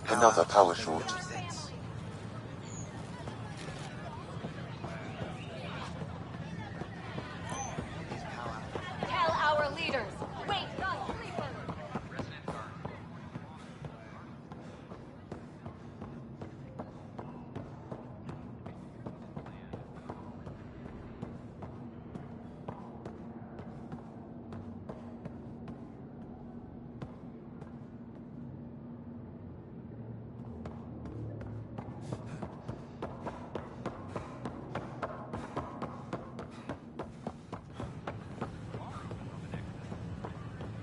Another power short. Tell our leaders. Wait, not sleepers.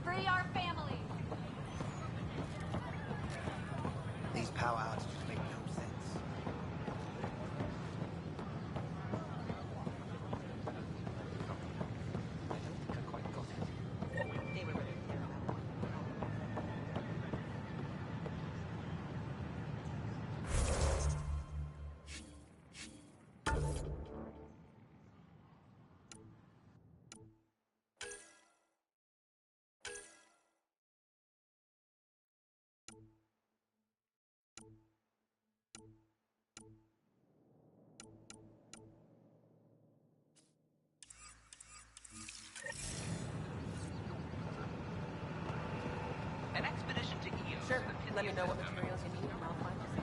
Free our families. These power outages make no sense. I don't think I quite got it. They were ready. An expedition to Eos. Sure, let me know what materials you need and I'll find you.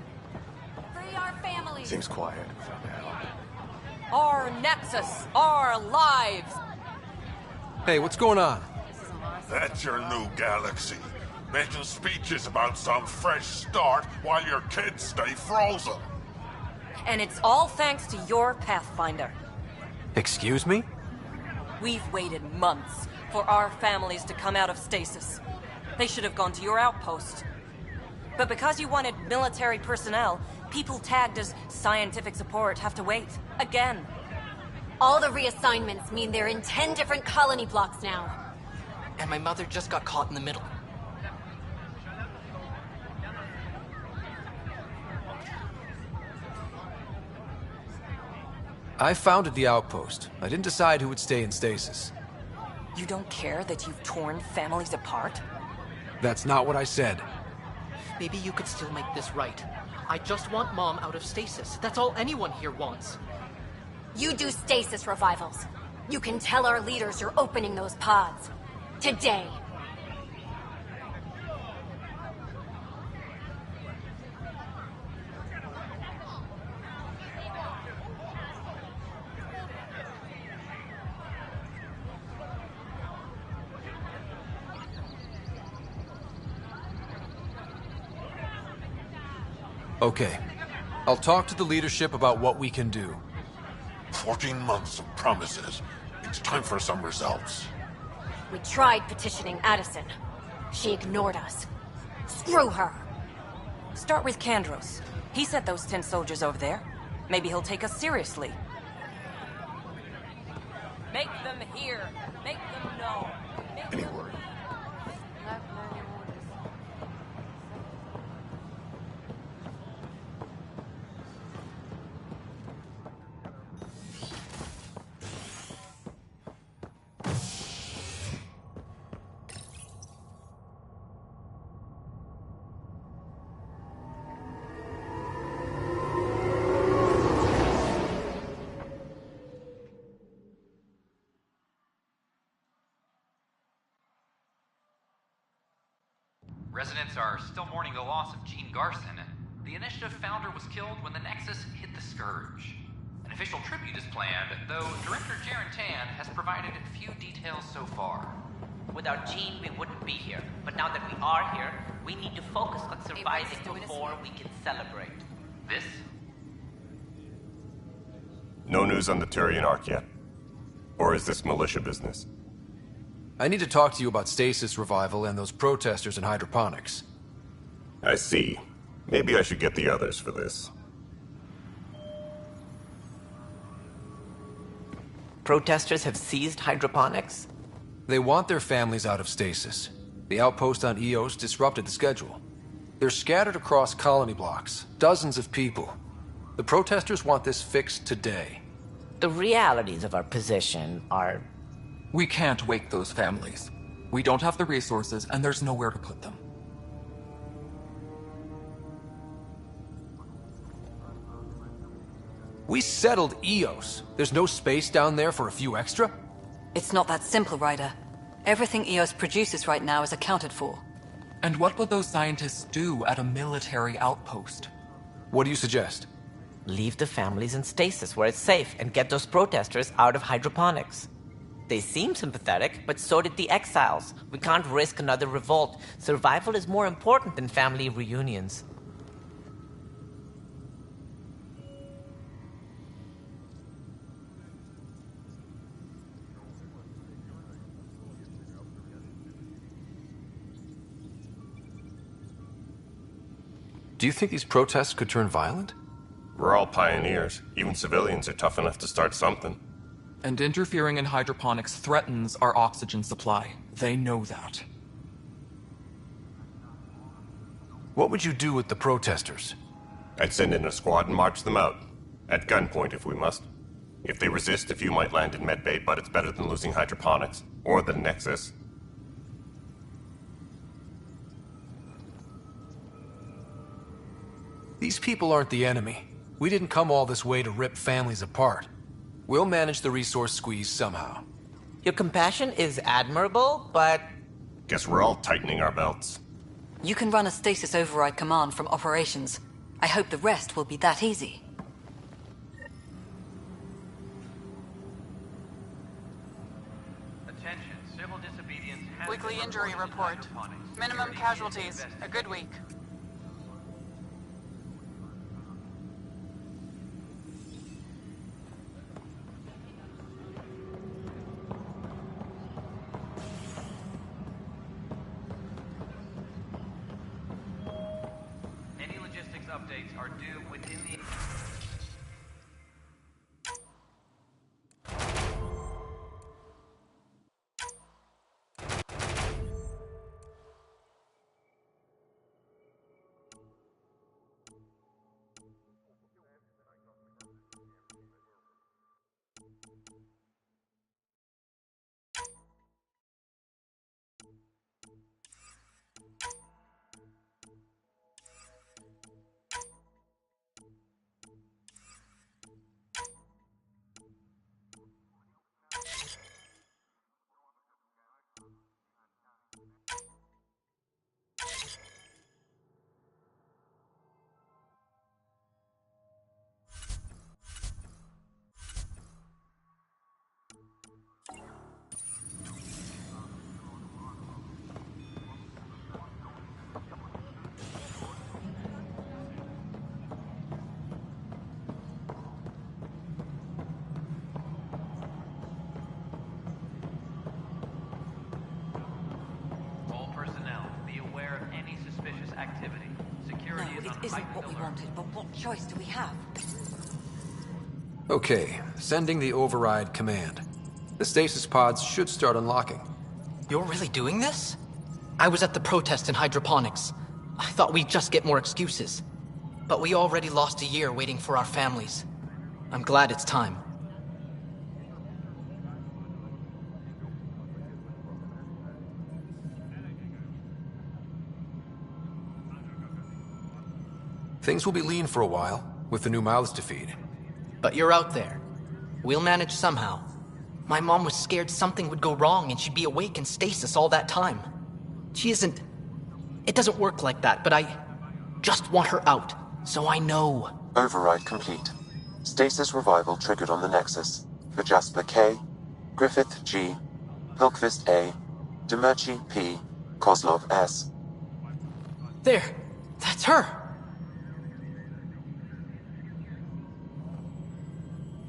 Free our families. Seems quiet for now. Our Nexus, our lives. Hey, what's going on? That's your new galaxy. Making speeches about some fresh start while your kids stay frozen. And it's all thanks to your Pathfinder. Excuse me? We've waited months for our families to come out of stasis. They should have gone to your outpost. But because you wanted military personnel, people tagged as scientific support have to wait. Again. All the reassignments mean they're in 10 different colony blocks now. And my mother just got caught in the middle. I founded the outpost. I didn't decide who would stay in stasis. You don't care that you've torn families apart? That's not what I said. Maybe you could still make this right. I just want Mom out of stasis. That's all anyone here wants. You do stasis revivals. You can tell our leaders you're opening those pods. Today. Okay. I'll talk to the leadership about what we can do. 14 months of promises. It's time for some results. We tried petitioning Addison. She ignored us. Screw her. Start with Kandros. He sent those 10 soldiers over there. Maybe he'll take us seriously. Make them hear. Make them know. Make Any them... word? Residents are still mourning the loss of Gene Garson. The initiative founder was killed when the Nexus hit the Scourge. An official tribute is planned, though Director Jaren Tan has provided few details so far. Without Gene, we wouldn't be here. But now that we are here, we need to focus on surviving before we can celebrate. This? No news on the Turian Ark yet? Or is this militia business? I need to talk to you about stasis revival and those protesters in hydroponics. I see. Maybe I should get the others for this. Protesters have seized hydroponics? They want their families out of stasis. The outpost on Eos disrupted the schedule. They're scattered across colony blocks, dozens of people. The protesters want this fixed today. The realities of our position are... We can't wake those families. We don't have the resources, and there's nowhere to put them. We settled Eos. There's no space down there for a few extra? It's not that simple, Ryder. Everything Eos produces right now is accounted for. And what would those scientists do at a military outpost? What do you suggest? Leave the families in stasis where it's safe and get those protesters out of hydroponics. They seem sympathetic, but so did the exiles. We can't risk another revolt. Survival is more important than family reunions. Do you think these protests could turn violent? We're all pioneers. Even civilians are tough enough to start something. And interfering in hydroponics threatens our oxygen supply. They know that. What would you do with the protesters? I'd send in a squad and march them out. At gunpoint if we must. If they resist, a few might land in medbay, but it's better than losing hydroponics. Or the Nexus. These people aren't the enemy. We didn't come all this way to rip families apart. We'll manage the resource squeeze somehow. Your compassion is admirable, but... Guess we're all tightening our belts. You can run a stasis override command from operations. I hope the rest will be that easy. Attention, civil disobedience has Weekly been injury reported in report. hydroponics. Minimum Security is casualties. investigated. A good week. Any logistics updates are due within the... All personnel, be aware of any suspicious activity. Security No, is it on isn't heightened what we alert. wanted, but what choice do we have? Okay, sending the override command. The stasis pods should start unlocking. You're really doing this? I was at the protest in hydroponics. I thought we'd just get more excuses. But we already lost a year waiting for our families. I'm glad it's time. Things will be lean for a while, with the new mouths to feed. But you're out there. We'll manage somehow. My mom was scared something would go wrong and she'd be awake in stasis all that time. She isn't... It doesn't work like that, but I just want her out, so I know. Override complete. Stasis revival triggered on the Nexus. For Jasper K, Griffith G, Hilkvist A, Demerchi P, Kozlov S. There! That's her!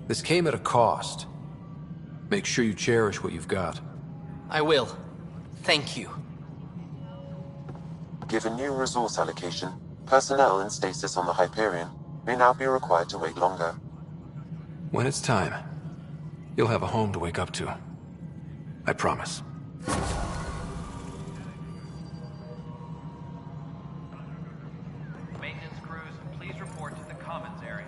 This came at a cost. Make sure you cherish what you've got. I will. Thank you. Given new resource allocation, personnel in stasis on the Hyperion may now be required to wait longer. When it's time, you'll have a home to wake up to. I promise. Maintenance crews, please report to the commons area.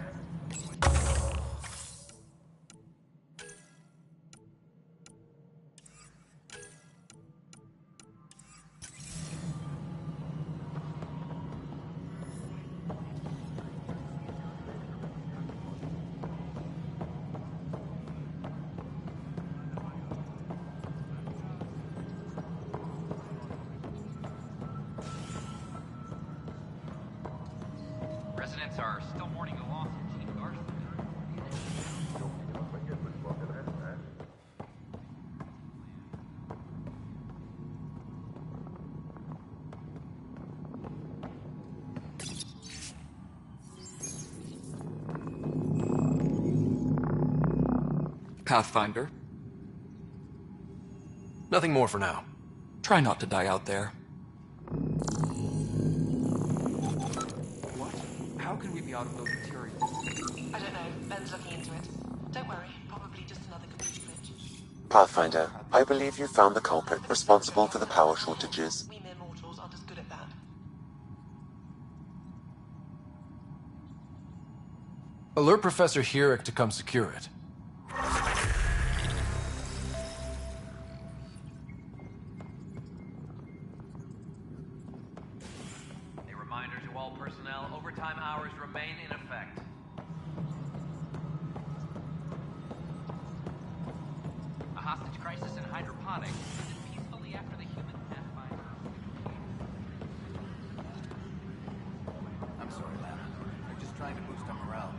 participants are still mourning the loss of Gene Garson. Pathfinder, Nothing more for now. try not to die out there. What? How can we be out of those materials? I don't know. Ben's looking into it. Don't worry. Probably just another computer glitch. Pathfinder, I believe you found the culprit responsible for the power shortages. We mere mortals aren't as good at that. Alert Professor Herrick to come secure it. A reminder to all personnel, overtime hours remain in effect. A hostage crisis in hydroponics ended peacefully after the human pathfinder. I'm sorry, Lana. I'm just trying to boost our morale.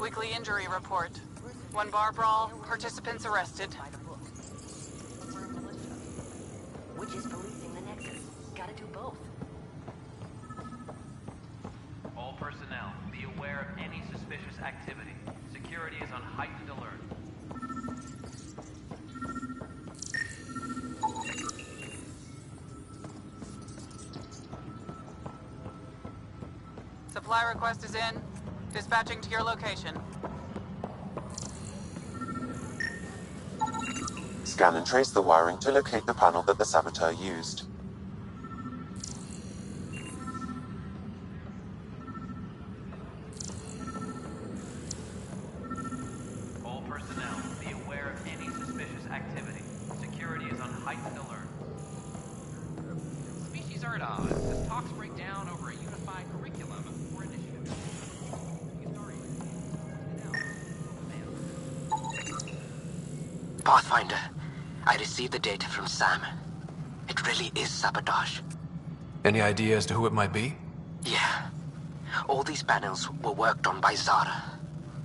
Weekly injury report. One bar brawl, participants arrested. Which is policing the Nexus. Gotta do both. All personnel, be aware of any suspicious activity. Security is on heightened alert. Supply request is in. Dispatching to your location. Scan and trace the wiring to locate the panel that the saboteur used. All personnel, be aware of any suspicious activity. Security is on heightened alert. Species are at odds as talks break down over a unified curriculum for initiative. Pathfinder, I received the data from Sam. It really is sabotage. Any idea as to who it might be? Yeah. All these panels were worked on by Zara.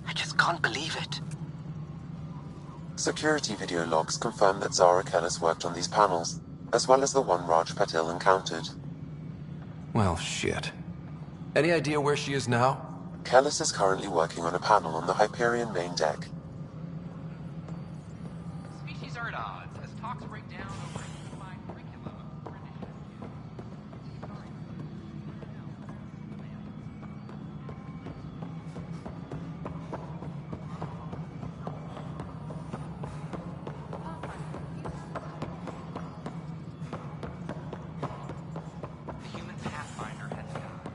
I just can't believe it. Security video logs confirm that Zara Kellis worked on these panels, as well as the one Raj Patil encountered. Well, shit. Any idea where she is now? Kellis is currently working on a panel on the Hyperion main deck. Species are at odds as talks break down over a unified curriculum for initiative. The human pathfinder has died.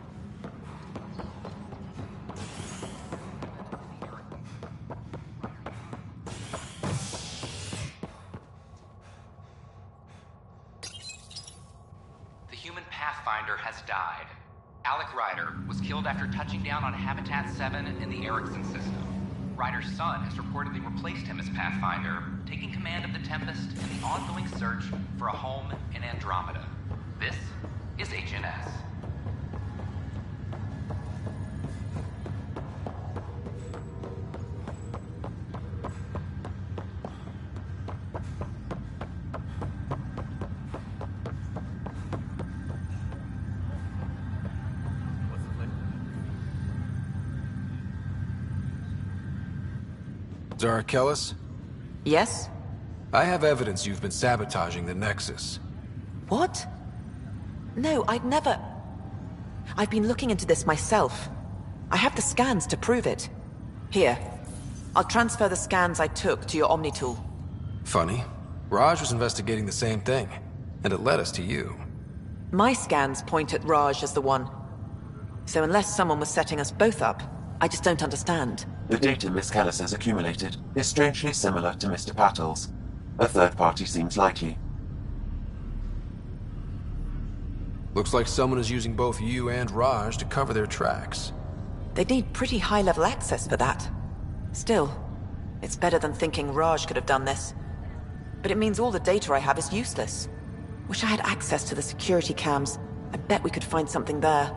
The human pathfinder has died. Alec Ryder was killed after touching down on Habitat 7 in the Erickson system. Ryder's son has reportedly replaced him as Pathfinder, taking command of the Tempest in the ongoing search for a home in Andromeda. This is HNS. Zara Kellis? Yes? I have evidence you've been sabotaging the Nexus. What? No, I'd never... I've been looking into this myself. I have the scans to prove it. Here. I'll transfer the scans I took to your Omni tool. Funny. Raj was investigating the same thing, and it led us to you. My scans point at Raj as the one. So unless someone was setting us both up, I just don't understand. The data Miss Kellis has accumulated is strangely similar to Mr. Patel's. A third party seems likely. Looks like someone is using both you and Raj to cover their tracks. They'd need pretty high-level access for that. Still, it's better than thinking Raj could have done this. But it means all the data I have is useless. Wish I had access to the security cams. I bet we could find something there.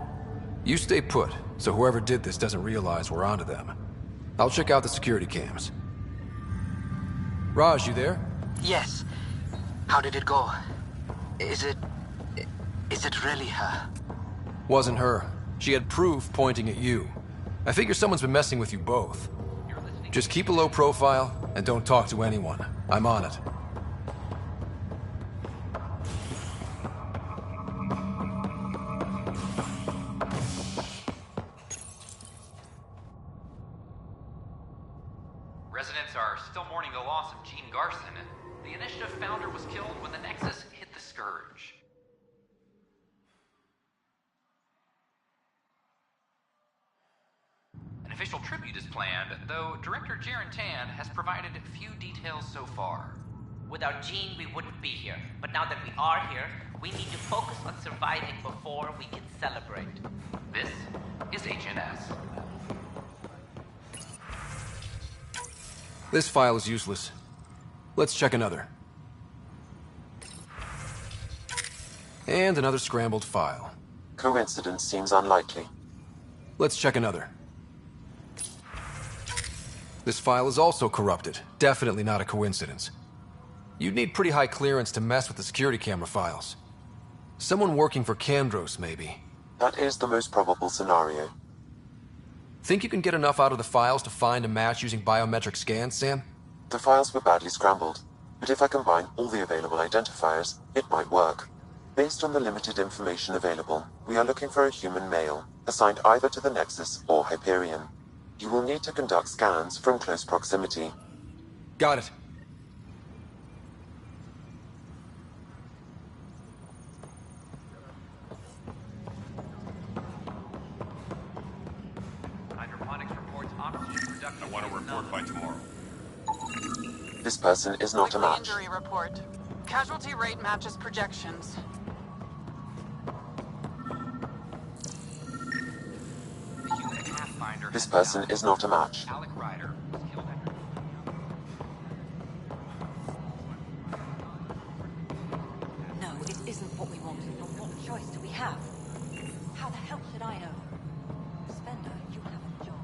You stay put, so whoever did this doesn't realize we're onto them. I'll check out the security cams. Raj, you there? Yes. How did it go? Is it really her? Wasn't her. She had proof pointing at you. I figure someone's been messing with you both. Just keep a low profile, and don't talk to anyone. I'm on it. Residents are still mourning the loss of Gene Garson. The Initiative founder was killed when the Nexus hit the Scourge. An official tribute is planned, though Director Jaren Tan has provided few details so far. Without Gene, we wouldn't be here. But now that we are here, we need to focus on surviving before we can celebrate. This is HNS. This file is useless. Let's check another. And another scrambled file. Coincidence seems unlikely. Let's check another. This file is also corrupted. Definitely not a coincidence. You'd need pretty high clearance to mess with the security camera files. Someone working for Kandros, maybe. That is the most probable scenario. Think you can get enough out of the files to find a match using biometric scans, Sam? The files were badly scrambled, but if I combine all the available identifiers, it might work. Based on the limited information available, we are looking for a human male, assigned either to the Nexus or Hyperion. You will need to conduct scans from close proximity. Got it. Hydroponics reports oxygen production. I want a report by tomorrow. This person is not a Weekly match. injury report. Casualty rate matches projections. The human Pathfinder This has person died. is not a match. Alec Ryder was killed after... No, it isn't what we wanted, but what choice do we have? How the hell should I know? Spender, you have a job.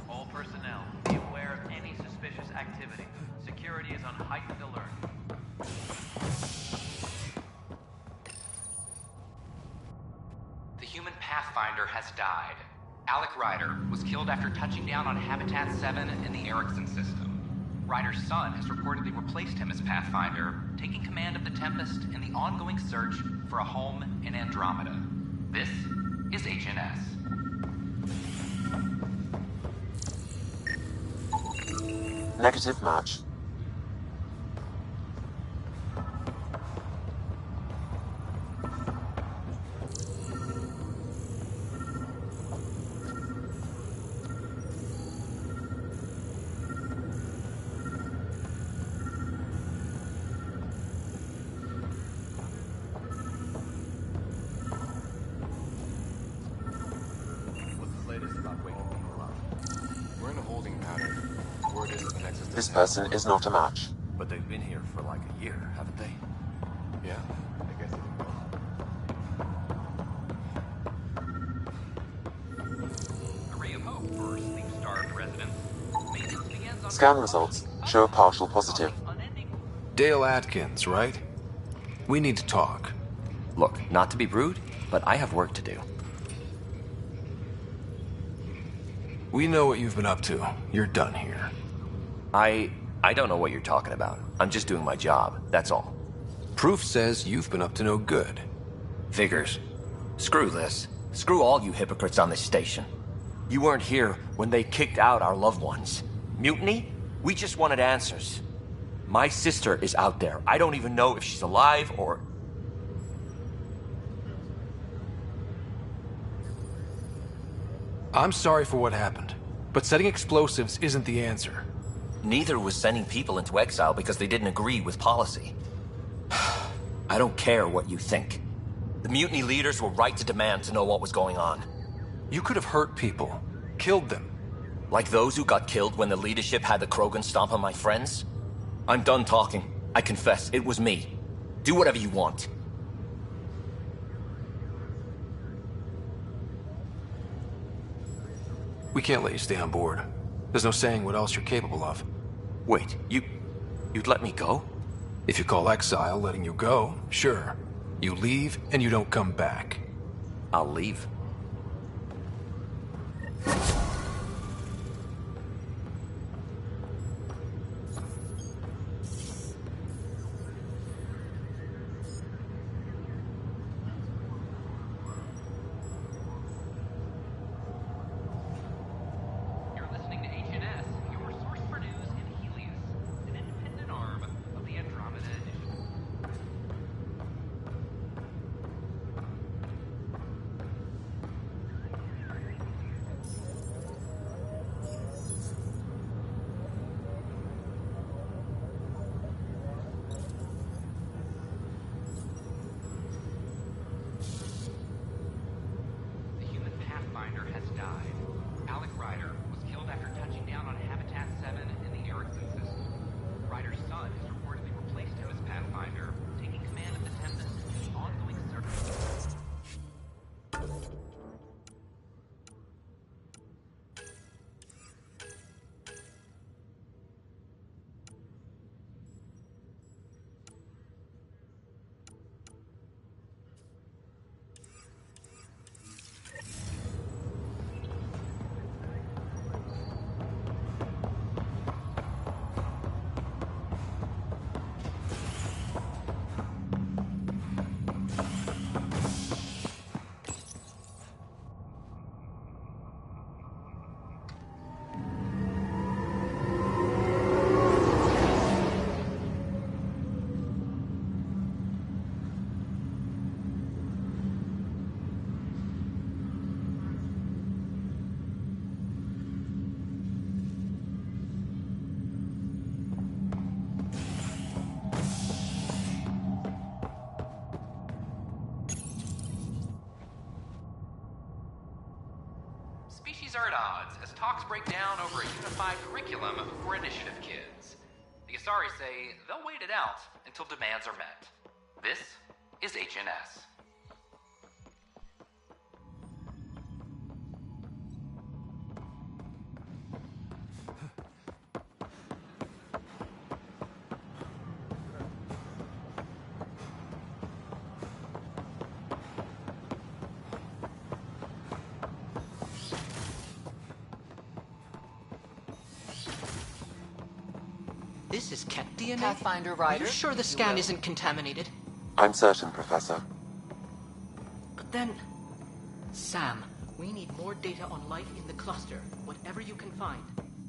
All personnel, be aware of any suspicious activity. Security is on heightened alert. The human Pathfinder has died. Alec Ryder was killed after touching down on Habitat 7 in the Erickson system. Ryder's son has reportedly replaced him as Pathfinder, taking command of the Tempest in the ongoing search for a home in Andromeda. This is HNS. Negative match. What's the latest about waking people up? We're in a holding pattern. Word is the Nexus This person is not a match. But they've been here for like a year, haven't they? Yeah, I guess it A ray of hope for sleep-starved residents. Maintenance begins on... Scan results show a partial positive. Dale Atkins, right? We need to talk. Look, not to be rude, but I have work to do. We know what you've been up to. You're done here. I don't know what you're talking about. I'm just doing my job, that's all. Proof says you've been up to no good. Figures. Screw this. Screw all you hypocrites on this station. You weren't here when they kicked out our loved ones. Mutiny? We just wanted answers. My sister is out there. I don't even know if she's alive or... I'm sorry for what happened, but setting explosives isn't the answer. Neither was sending people into exile because they didn't agree with policy. I don't care what you think. The mutiny leaders were right to demand to know what was going on. You could have hurt people, killed them. Like those who got killed when the leadership had the Krogan stomp on my friends? I'm done talking. I confess, it was me. Do whatever you want. We can't let you stay on board. There's no saying what else you're capable of. Wait, you'd let me go? If you call exile letting you go, sure. You leave and you don't come back. I'll leave. Species are at odds as talks break down over a unified curriculum for initiative kids. The Asari say they'll wait it out until demands are met. This is HNS. This is Ket DNA? Pathfinder Are Ryder. you sure the scan isn't contaminated? I'm certain, Professor. Then... Sam, we need more data on life in the cluster, whatever you can find.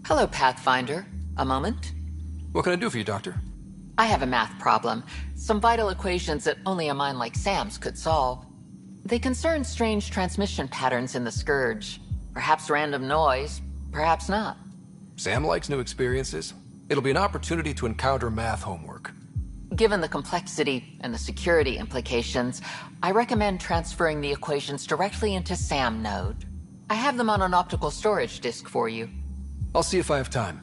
Hello, Pathfinder. A moment? What can I do for you, Doctor? I have a math problem. Some vital equations that only a mind like Sam's could solve. They concern strange transmission patterns in the Scourge. Perhaps random noise, perhaps not. Sam likes new experiences. It'll be an opportunity to encounter math homework. Given the complexity and the security implications, I recommend transferring the equations directly into SAM node. I have them on an optical storage disk for you. I'll see if I have time.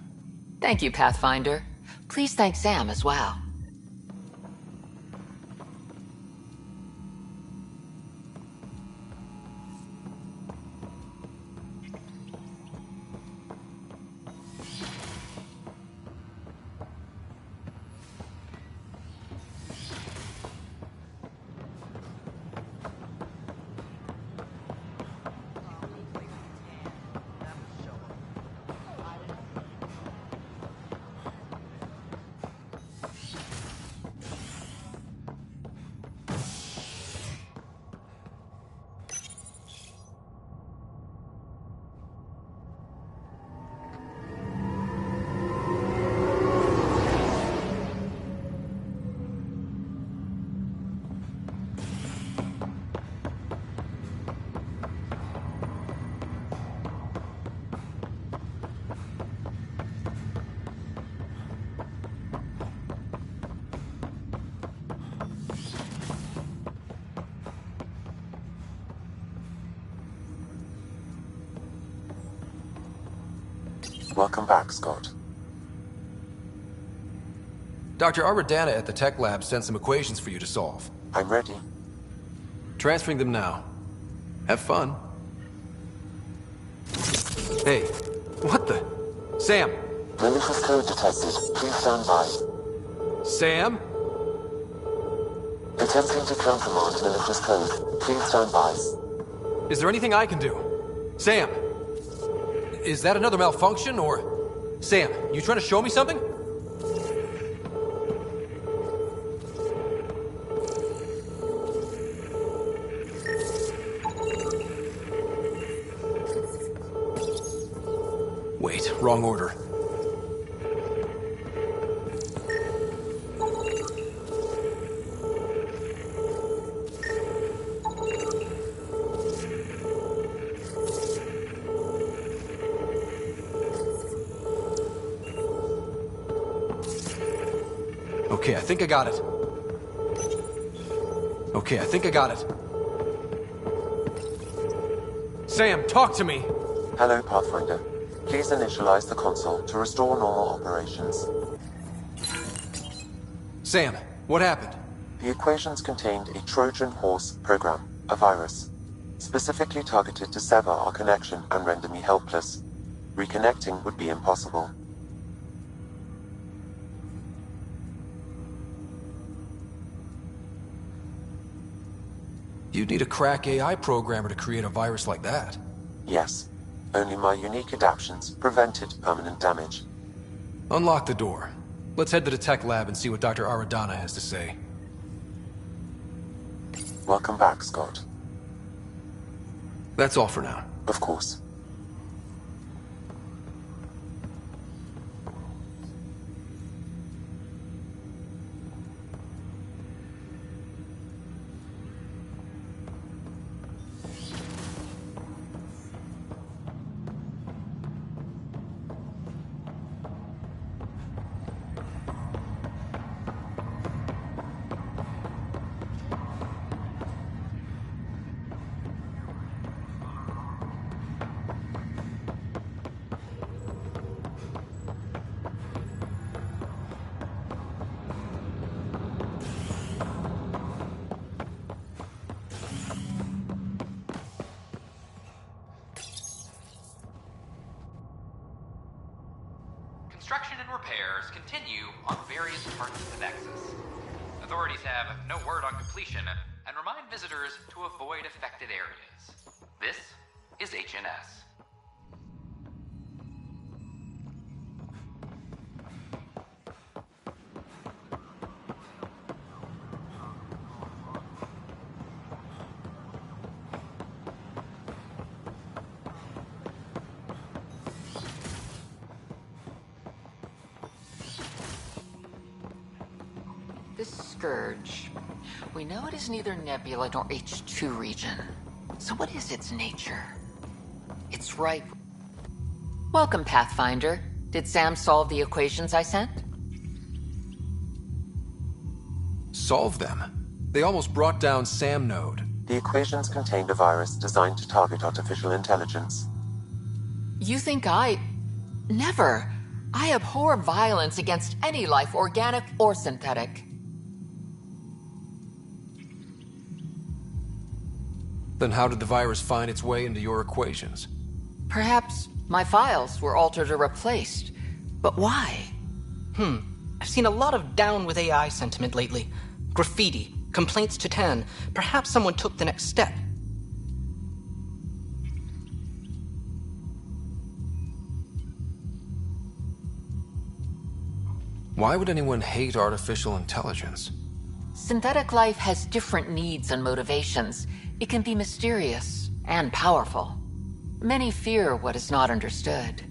Thank you, Pathfinder. Please thank Sam as well. Welcome back, Scott. Dr. Aradana at the tech lab sent some equations for you to solve. I'm ready. Transferring them now. Have fun. Hey, what the? Sam! Malicious code detected. Please stand by. Sam? Attempting to countermand malicious code. Please stand by. Is there anything I can do? Sam! Is that another malfunction, or... Sam, you trying to show me something? Wait, wrong order. Okay, I think I got it. Okay, I think I got it. Sam, talk to me! Hello, Pathfinder. Please initialize the console to restore normal operations. Sam, what happened? The equations contained a Trojan horse program, a virus, specifically targeted to sever our connection and render me helpless. Reconnecting would be impossible. You'd need a crack AI programmer to create a virus like that. Yes. Only my unique adaptions prevented permanent damage. Unlock the door. Let's head to the tech lab and see what Dr. Aradana has to say. Welcome back, Scott. That's all for now. Of course. Construction and repairs continue on various parts of the Nexus. Authorities have no word on completion and remind visitors to avoid affected areas. This is HNS. This scourge. We know it is neither nebula nor H2 region. So what is its nature? It's ripe. Welcome, Pathfinder. Did Sam solve the equations I sent? Solve them? They almost brought down Sam Node. The equations contained a virus designed to target artificial intelligence. You think I... Never. I abhor violence against any life, organic or synthetic. Then how did the virus find its way into your equations? Perhaps my files were altered or replaced. But why? I've seen a lot of down with AI sentiment lately. Graffiti, complaints to 10. Perhaps someone took the next step. Why would anyone hate artificial intelligence? Synthetic life has different needs and motivations. It can be mysterious and powerful. Many fear what is not understood.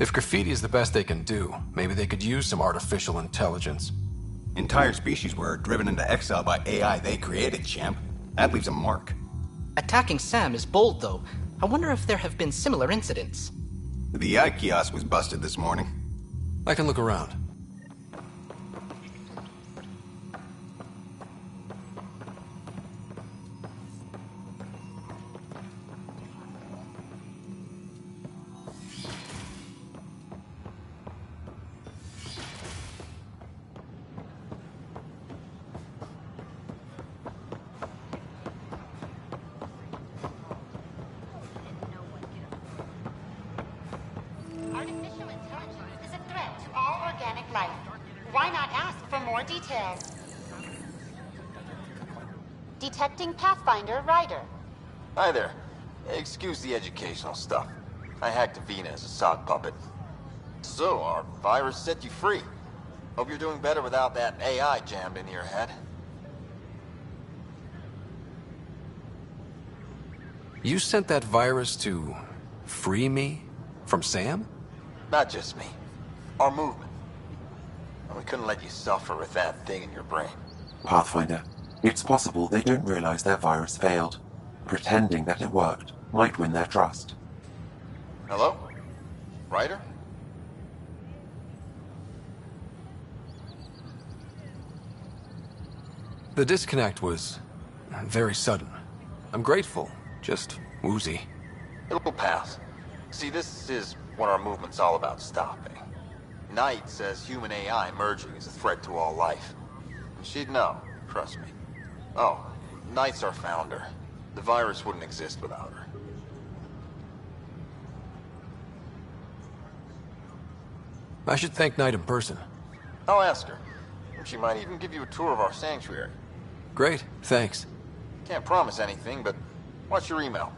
If graffiti is the best they can do, maybe they could use some artificial intelligence. Entire species were driven into exile by AI they created, champ. That leaves a mark. Attacking Sam is bold, though. I wonder if there have been similar incidents. The AI kiosk was busted this morning. I can look around. Artificial intelligence is a threat to all organic life. Why not ask for more details? Detecting Pathfinder Rider. Hi there. Excuse the educational stuff. I hacked Avina as a sock puppet. So, our virus set you free. Hope you're doing better without that AI jammed into your head. You sent that virus to free me from Sam? Not just me. Our movement. And we couldn't let you suffer with that thing in your brain. Pathfinder, it's possible they don't realize their virus failed. Pretending that it worked might win their trust. Hello? Ryder? The disconnect was very sudden. I'm grateful, just woozy. It'll pass. See, this is what our movement's all about stopping. Knight says human AI merging is a threat to all life. And she'd know, trust me. Oh, Knight's our founder. The virus wouldn't exist without her. I should thank Knight in person. I'll ask her. She might even give you a tour of our sanctuary. Great, thanks. Can't promise anything, but watch your email.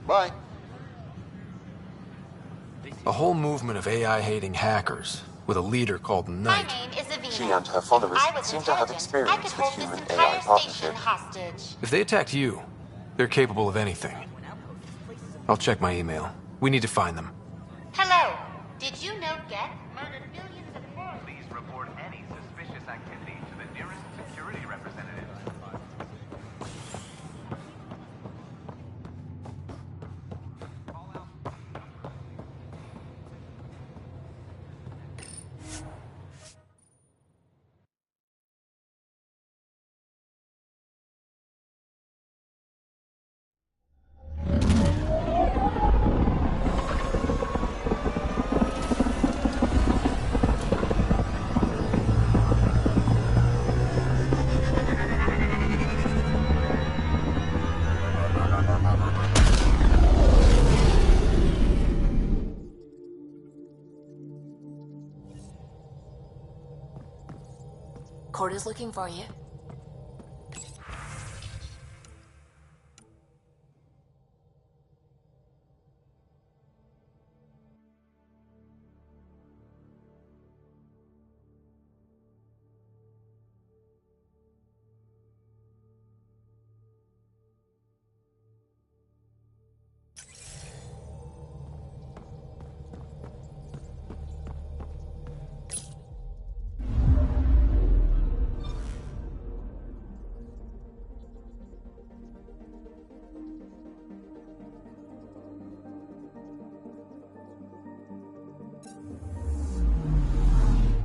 Bye. A whole movement of AI-hating hackers, with a leader called Knight. My name is Avina. She and her followers seem to have experience with human-AI partnership. Hostage. If they attacked you, they're capable of anything. I'll check my email. We need to find them. Hello. Did you know Geth murdered millions of foreigners? Please report any suspicious activity to the nearest security representative. Court is looking for you.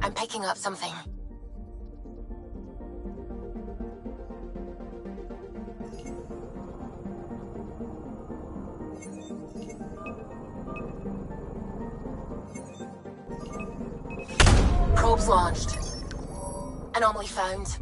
I'm picking up something. Probes launched. Anomaly found.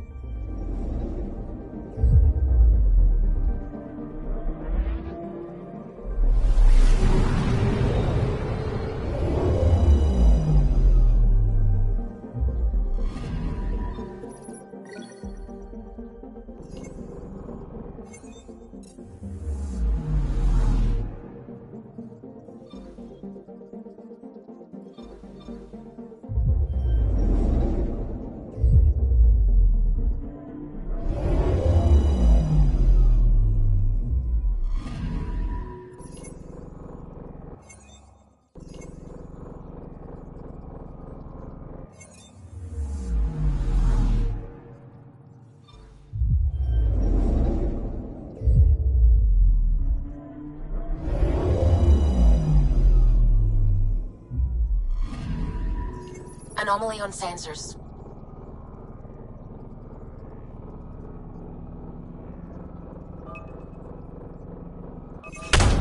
Anomaly on sensors.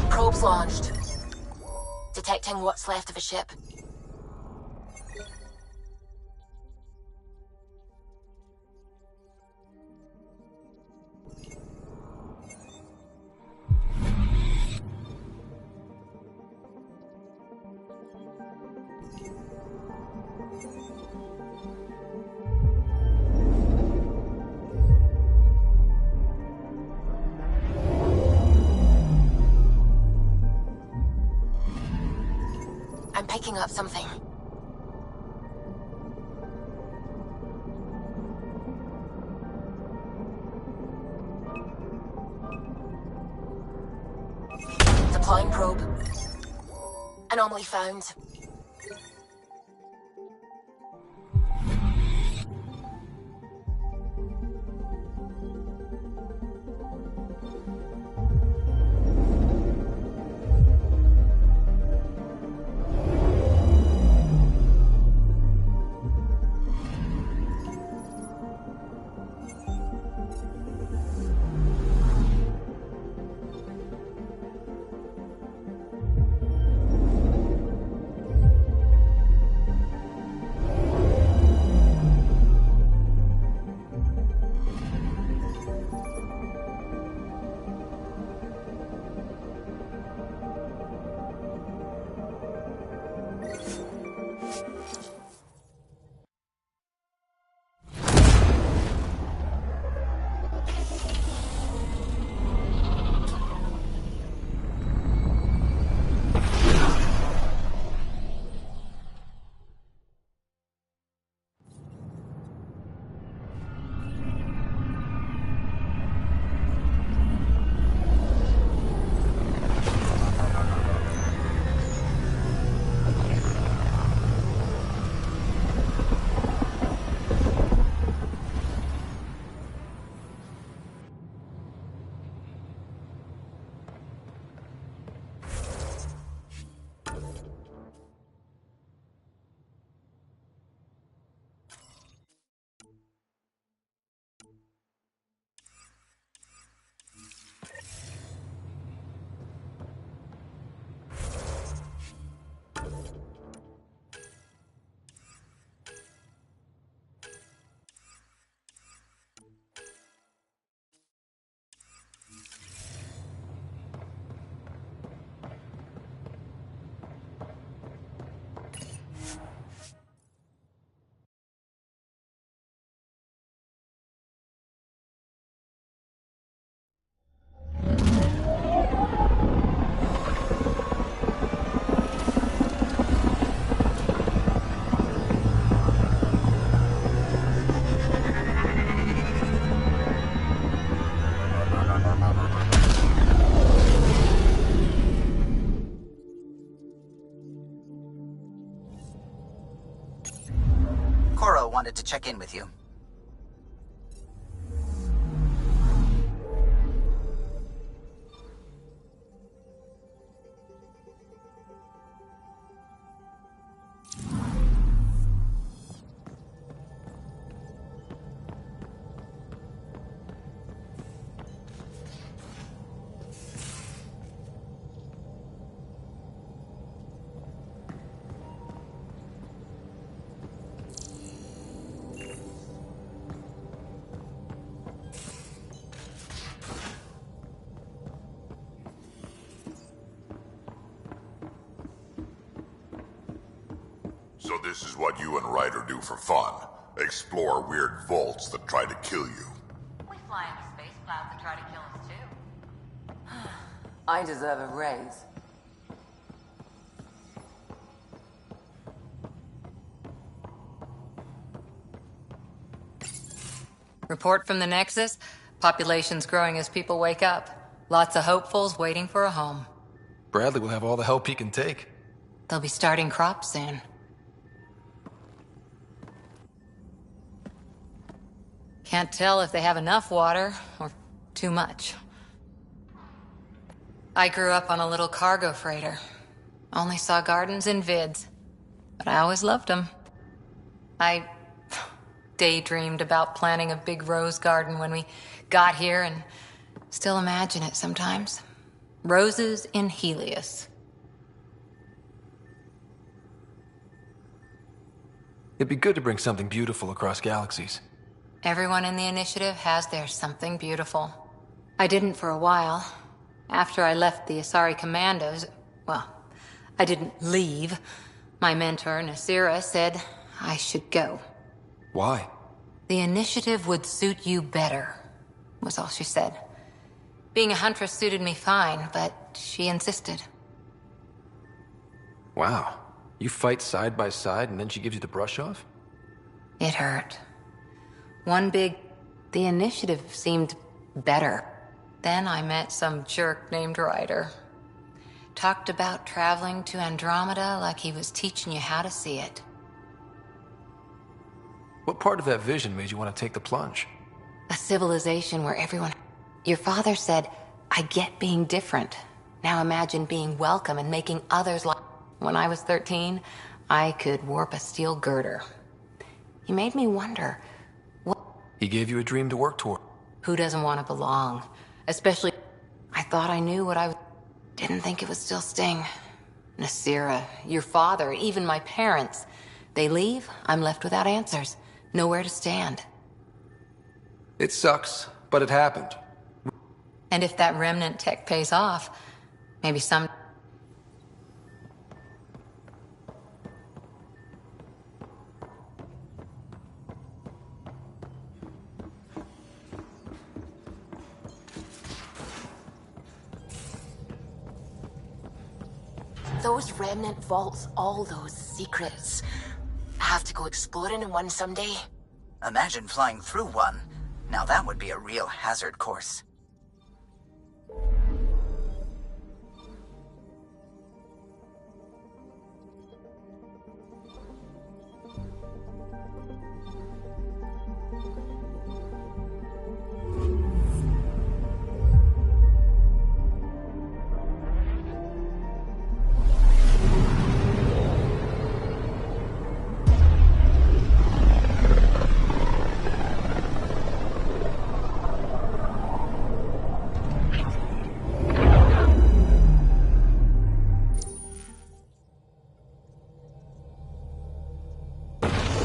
Probes launched. Detecting what's left of a ship. I'm picking up something. Deploying probe. Anomaly found. Wanted to check in with you. So this is what you and Ryder do for fun. Explore weird vaults that try to kill you. We fly into space clouds that try to kill us too. I deserve a raise. Report from the Nexus. Population's growing as people wake up. Lots of hopefuls waiting for a home. Bradley will have all the help he can take. They'll be starting crops soon. Can't tell if they have enough water or too much. I grew up on a little cargo freighter. Only saw gardens in vids, but I always loved them. I daydreamed about planting a big rose garden when we got here and still imagine it sometimes. Roses in Helios. It'd be good to bring something beautiful across galaxies. Everyone in the initiative has their something beautiful. I didn't for a while. After I left the Asari Commandos, well, I didn't leave. My mentor, Nasira, said I should go. Why? The initiative would suit you better, was all she said. Being a huntress suited me fine, but she insisted. Wow. You fight side by side and then she gives you the brush off? It hurt. The initiative seemed better. Then I met some jerk named Ryder. Talked about traveling to Andromeda like he was teaching you how to see it. What part of that vision made you want to take the plunge? A civilization where everyone... Your father said, I get being different. Now imagine being welcome and making others like... When I was 13, I could warp a steel girder. He made me wonder, what... He gave you a dream to work toward. Who doesn't want to belong? Especially... I thought I knew what I... Didn't think it would still sting. Nasira, your father, even my parents. They leave, I'm left without answers. Nowhere to stand. It sucks, but it happened. And if that remnant tech pays off, maybe some... Those remnant vaults, all those secrets. Have to go exploring in one someday. Imagine flying through one. Now that would be a real hazard course.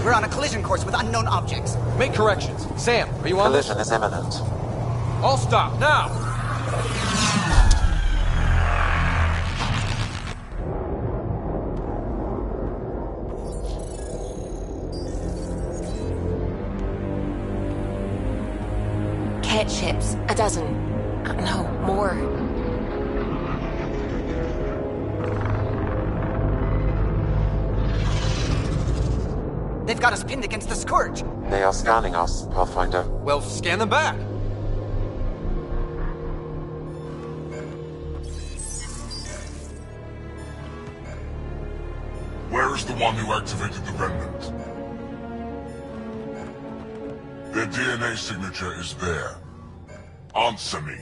We're on a collision course with unknown objects. Make corrections. Sam, are you on Collision is imminent. All stop, now! Cat ships, a dozen. No, more. They've got us pinned against the Scourge. They are scanning us, Pathfinder. Well, scan them back. Where is the one who activated the remnant? Their DNA signature is there. Answer me.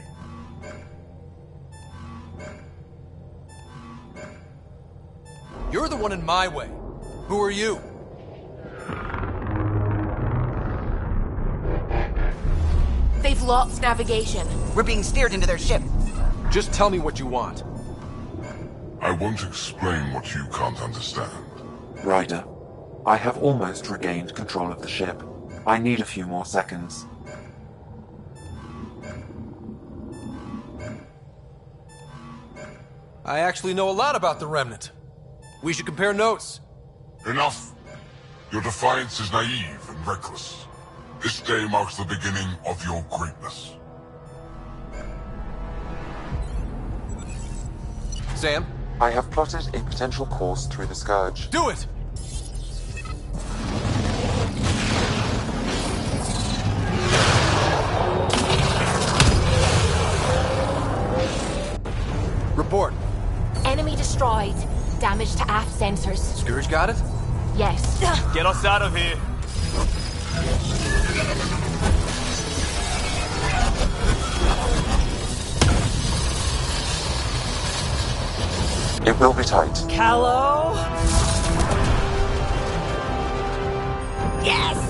You're the one in my way. Who are you? They've lost navigation. We're being steered into their ship. Just tell me what you want. I won't explain what you can't understand. Ryder, I have almost regained control of the ship. I need a few more seconds. I actually know a lot about the Remnant. We should compare notes. Enough! Your defiance is naive and reckless. This day marks the beginning of your greatness. Sam? I have plotted a potential course through the Scourge. Do it! Report. Enemy destroyed. Damage to aft sensors. Scourge got it? Yes. Get us out of here. It will be tight. Callow? Yes!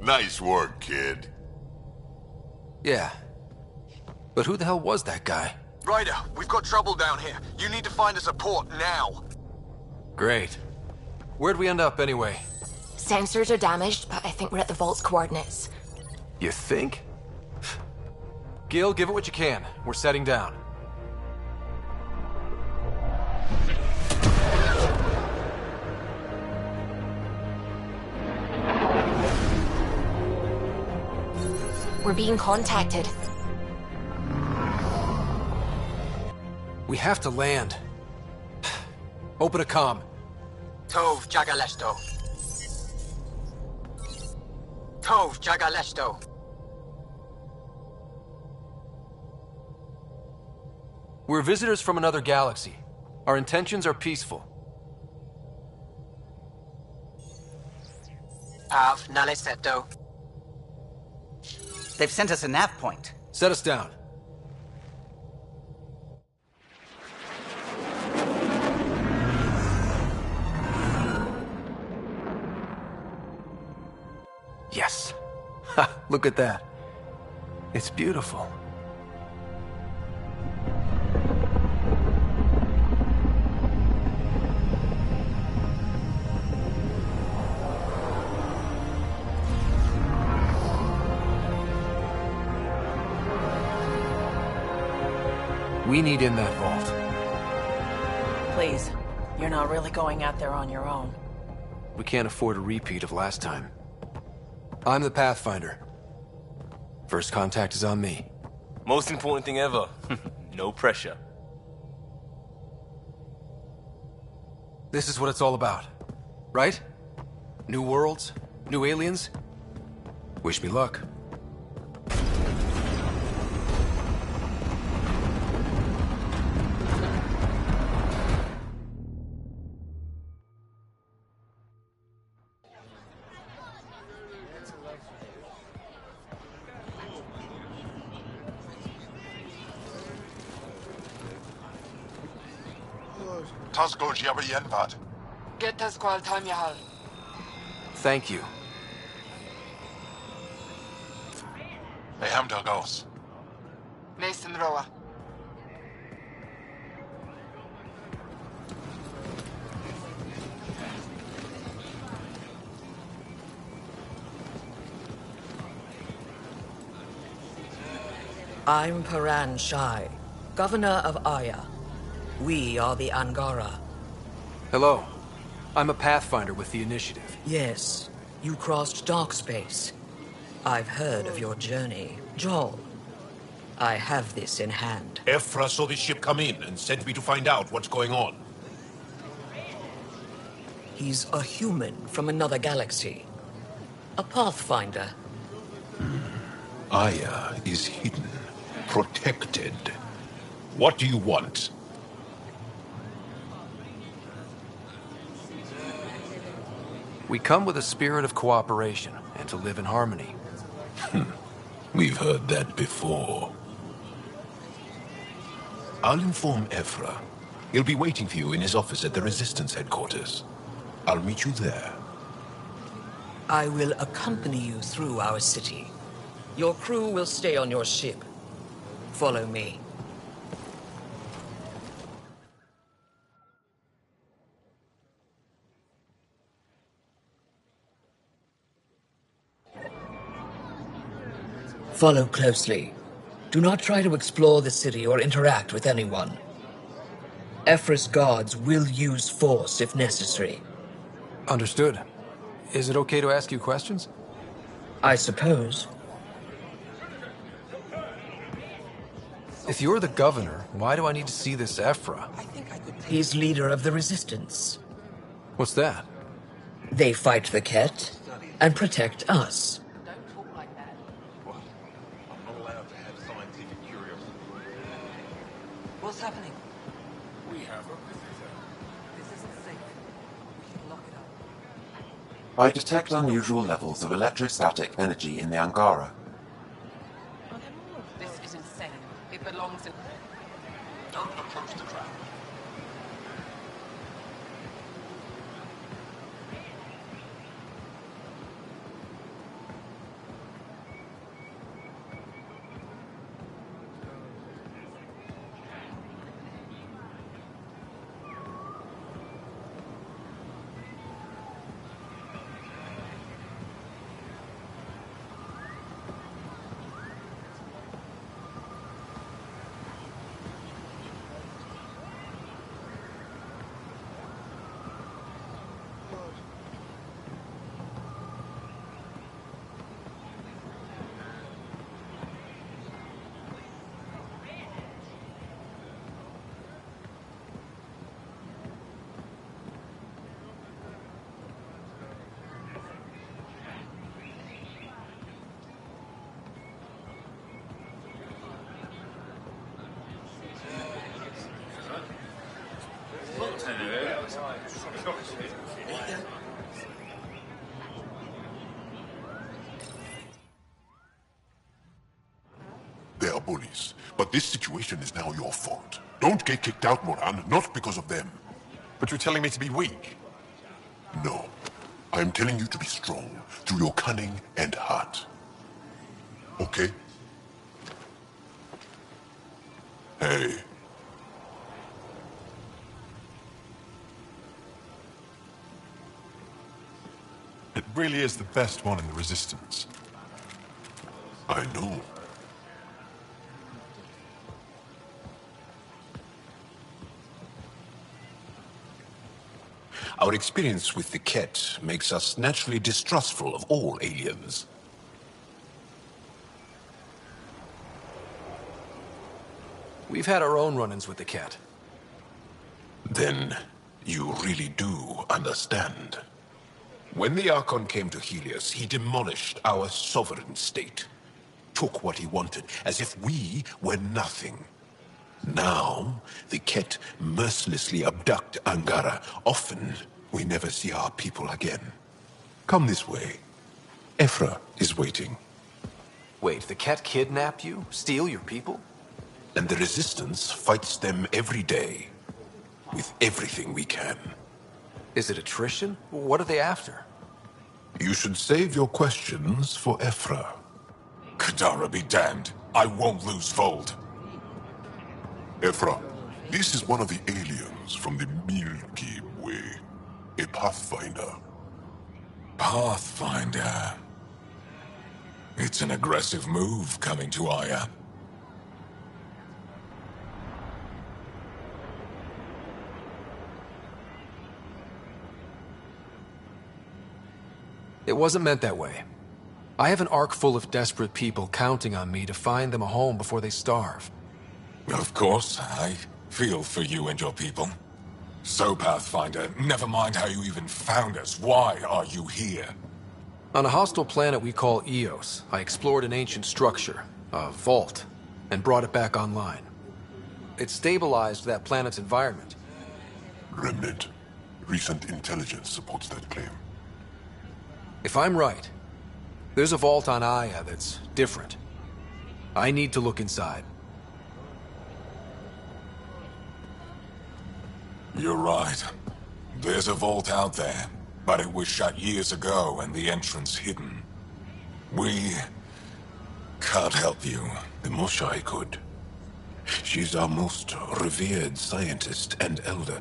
Nice work, kid. Yeah. But who the hell was that guy? Ryder, we've got trouble down here. You need to find us a port now. Great. Where'd we end up anyway? Sensors are damaged, but I think we're at the vault's coordinates. You think? Gil, give it what you can. We're setting down. We're being contacted. We have to land. Open a comm. Tov Jagaleshto. Tov Jagaleshto. We're visitors from another galaxy. Our intentions are peaceful. Av Naleseto. They've sent us a nav point. Set us down. Yes. Ha, look at that. It's beautiful. We need in that vault. Please, you're not really going out there on your own. We can't afford a repeat of last time. I'm the Pathfinder. First contact is on me. Most important thing ever. No pressure. This is what it's all about, right? New worlds, new aliens. Wish me luck. Tasgo Jiabayenvat. Get us qual time yahal. Thank you. Hey, Hamdagos. Mason Roa. I'm Paran Shai, Governor of Aya. We are the Angara. Hello. I'm a Pathfinder with the Initiative. Yes, you crossed dark space. I've heard of your journey, Joel. I have this in hand. Ephra saw this ship come in and sent me to find out what's going on. He's a human from another galaxy. A Pathfinder. Aya is hidden, protected. What do you want? We come with a spirit of cooperation and to live in harmony. We've heard that before. I'll inform Ephra. He'll be waiting for you in his office at the Resistance headquarters. I'll meet you there. I will accompany you through our city. Your crew will stay on your ship. Follow me. Follow closely. Do not try to explore the city or interact with anyone. Ephra's guards will use force if necessary. Understood. Is it okay to ask you questions? I suppose. If you're the governor, why do I need to see this Ephra? He's leader of the Resistance. What's that? They fight the Ket and protect us. What's happening? We have a visitor. This isn't safe. We should lock it up. I detect unusual levels of electrostatic energy in the Angara. This is insane. It belongs in... bullies, but this situation is now your fault. Don't get kicked out, Moran, not because of them. But you're telling me to be weak? No. I'm telling you to be strong, through your cunning and heart. Okay? Hey. It really is the best one in the Resistance. I know. Our experience with the Ket makes us naturally distrustful of all aliens. We've had our own run-ins with the Ket. Then you really do understand. When the Archon came to Helios, he demolished our sovereign state. Took what he wanted, as if we were nothing. Now, the Ket mercilessly abduct Angara. Often, we never see our people again. Come this way. Ephra is waiting. Wait, the Ket kidnapped you? Steal your people? And the Resistance fights them every day. With everything we can. Is it attrition? What are they after? You should save your questions for Ephra. Kadara be damned. I won't lose Fold. Ephra, this is one of the aliens from the Milky Way. A Pathfinder. Pathfinder. It's an aggressive move coming to Aya. It wasn't meant that way. I have an ark full of desperate people counting on me to find them a home before they starve. Of course, I feel for you and your people. So, Pathfinder, never mind how you even found us. Why are you here? On a hostile planet we call Eos, I explored an ancient structure, a vault, and brought it back online. It stabilized that planet's environment. Remnant. Recent intelligence supports that claim. If I'm right, there's a vault on Aya that's different. I need to look inside. You're right. There's a vault out there, but it was shut years ago and the entrance hidden. We can't help you. The Moshai could. She's our most revered scientist and elder.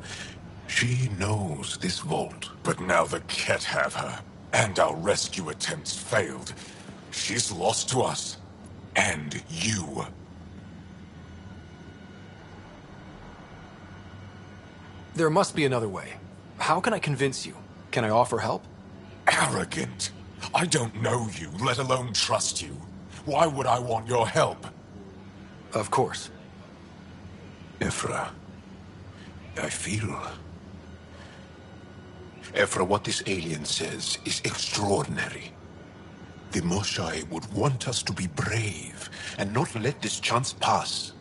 She knows this vault. But now the Ket have her, and our rescue attempts failed. She's lost to us. And you. There must be another way. How can I convince you? Can I offer help? Arrogant. I don't know you, let alone trust you. Why would I want your help? Of course. Ephra, I feel... Ephra, what this alien says is extraordinary. The Moshai would want us to be brave and not let this chance pass.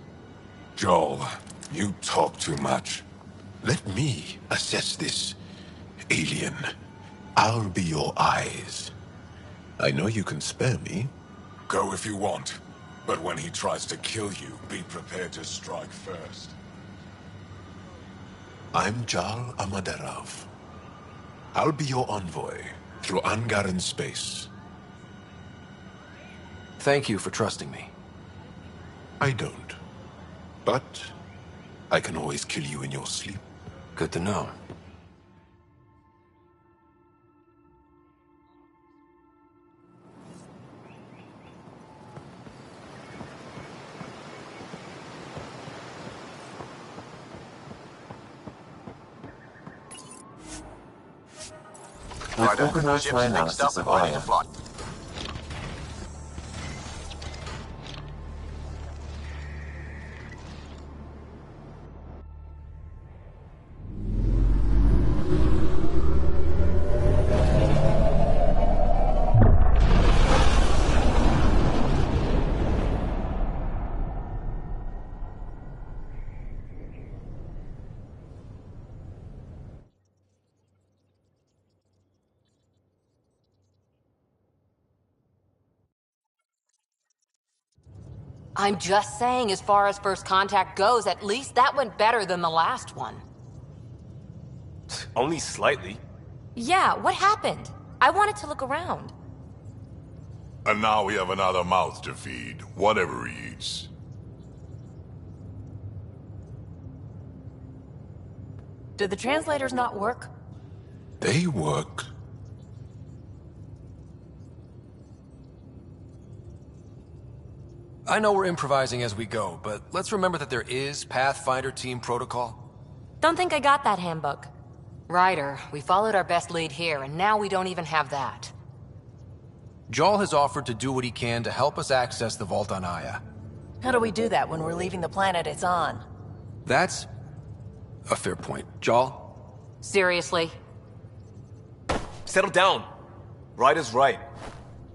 Joel, you talk too much. Let me assess this, alien. I'll be your eyes. I know you can spare me. Go if you want. But when he tries to kill you, be prepared to strike first. I'm Jal Amaderav. I'll be your envoy through Angaran space. Thank you for trusting me. I don't. But I can always kill you in your sleep. Good to know. I've organized my analysis of Aya. I'm just saying, as far as first contact goes, at least that went better than the last one. Only slightly. Yeah, what happened? I wanted to look around. And now we have another mouth to feed, whatever he eats. Did the translators not work? They work. I know we're improvising as we go, but let's remember that there is Pathfinder team protocol. Don't think I got that handbook. Ryder, we followed our best lead here, and now we don't even have that. Jarl has offered to do what he can to help us access the vault on Aya. How do we do that when we're leaving the planet it's on? That's a fair point. Jarl? Seriously? Settle down. Ryder's right.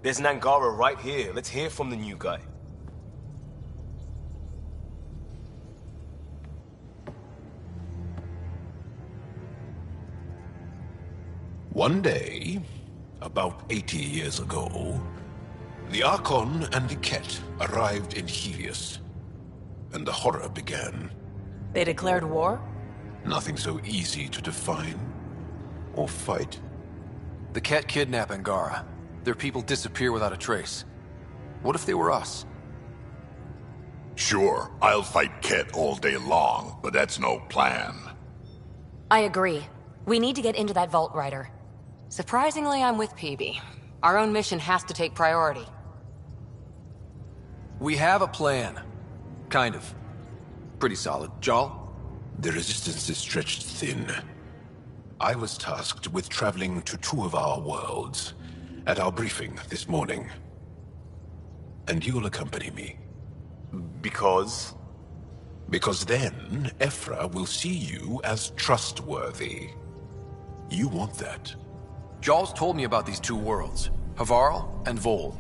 There's an Angara right here. Let's hear from the new guy. One day, about 80 years ago, the Archon and the Ket arrived in Helios, and the horror began. They declared war? Nothing so easy to define or fight. The Ket kidnap Angara. Their people disappear without a trace. What if they were us? Sure, I'll fight Ket all day long, but that's no plan. I agree. We need to get into that vault, Ryder. Surprisingly, I'm with PB. Our own mission has to take priority. We have a plan. Kind of. Pretty solid. Jarl? The resistance is stretched thin. I was tasked with traveling to two of our worlds at our briefing this morning. And you'll accompany me. Because? Because then, Ephra will see you as trustworthy. You want that. Jarl's told me about these two worlds, Havarl and Vol.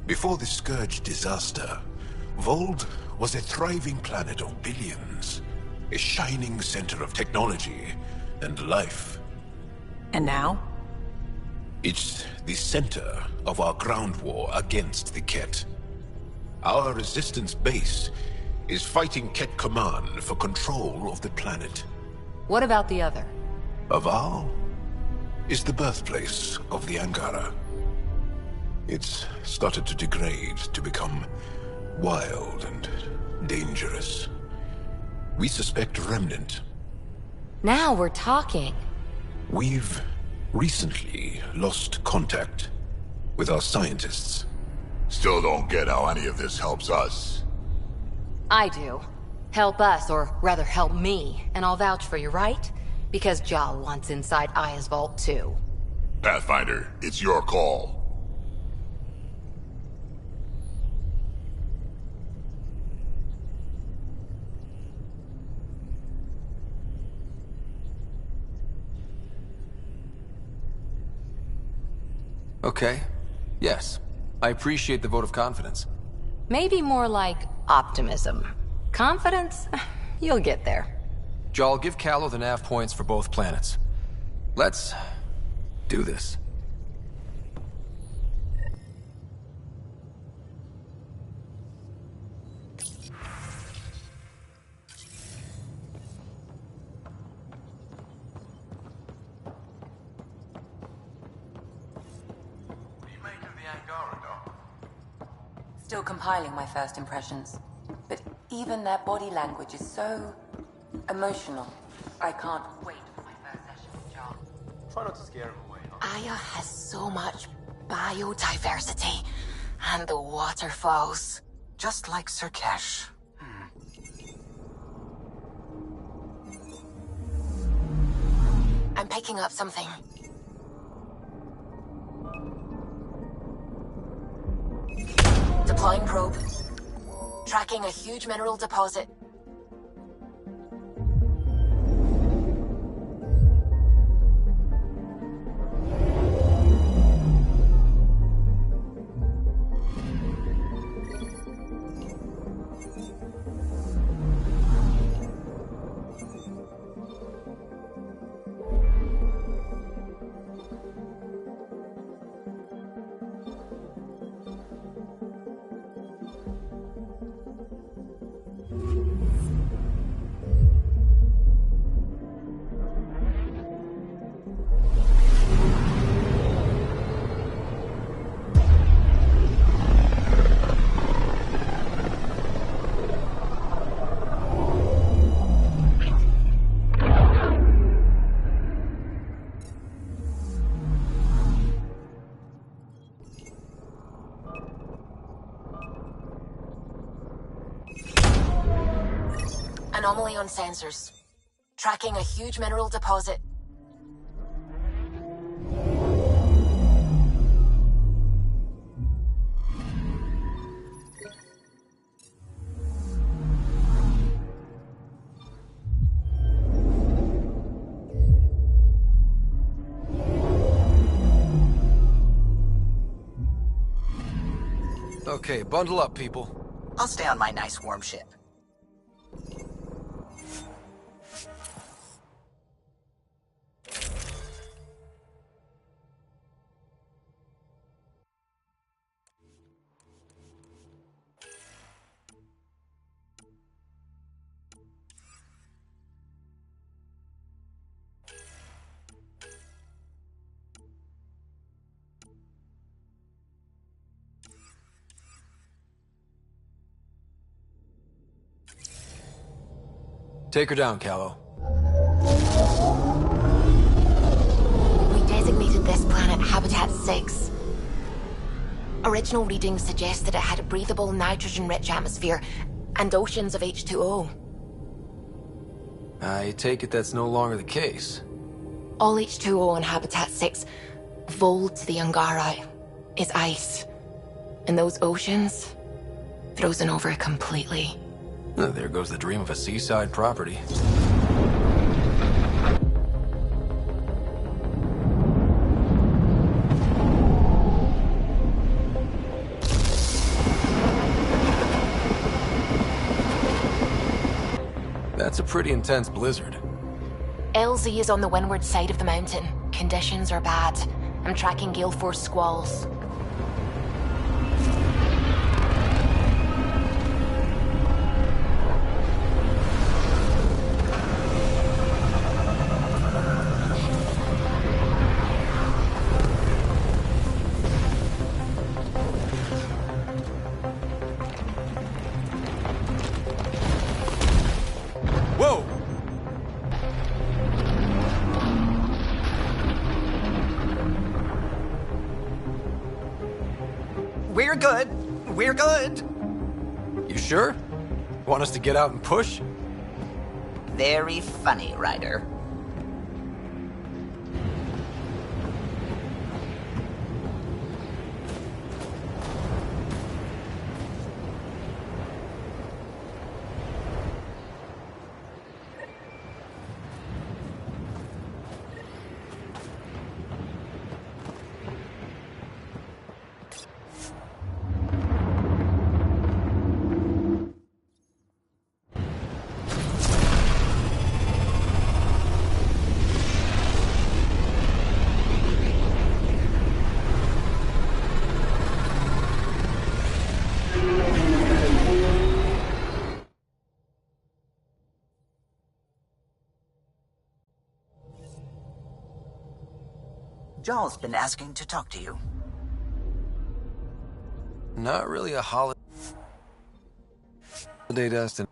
Before the Scourge disaster, Vold was a thriving planet of billions, a shining center of technology and life. And now? It's the center of our ground war against the Ket. Our resistance base is fighting Ket Command for control of the planet. What about the other? Havarl is the birthplace of the Angara. It's started to degrade, to become wild and dangerous. We suspect Remnant. Now we're talking. We've recently lost contact with our scientists. Still don't get how any of this helps us. I do. Help us, or rather help me, and I'll vouch for you, right? Because Jarl wants inside Aya's vault too. Pathfinder, it's your call. Okay. Yes. I appreciate the vote of confidence. Maybe more like optimism. Confidence? You'll get there. Jarl, give Callow the nav points for both planets. Let's do this. Still compiling my first impressions. But even their body language is so emotional. I can't wait for my first session with Jarl. Try not to scare him away, huh? Aya has so much biodiversity. And the waterfalls. Just like Sirkesh. I'm picking up something. Deploying probe. Tracking a huge mineral deposit. Anomaly on sensors. Tracking a huge mineral deposit. Okay, bundle up, people. I'll stay on my nice warm ship. Take her down, Callow. We designated this planet Habitat 6. Original readings suggest that it had a breathable, nitrogen-rich atmosphere and oceans of H2O. I take it that's no longer the case. All H2O on Habitat 6, vol to the Angara, is ice. And those oceans, frozen over completely. There goes the dream of a seaside property. That's a pretty intense blizzard. LZ is on the windward side of the mountain. Conditions are bad. I'm tracking gale force squalls. Whoa! We're good. We're good. You sure? Want us to get out and push? Very funny, Ryder. Joel's been asking to talk to you. Not really a holiday destination.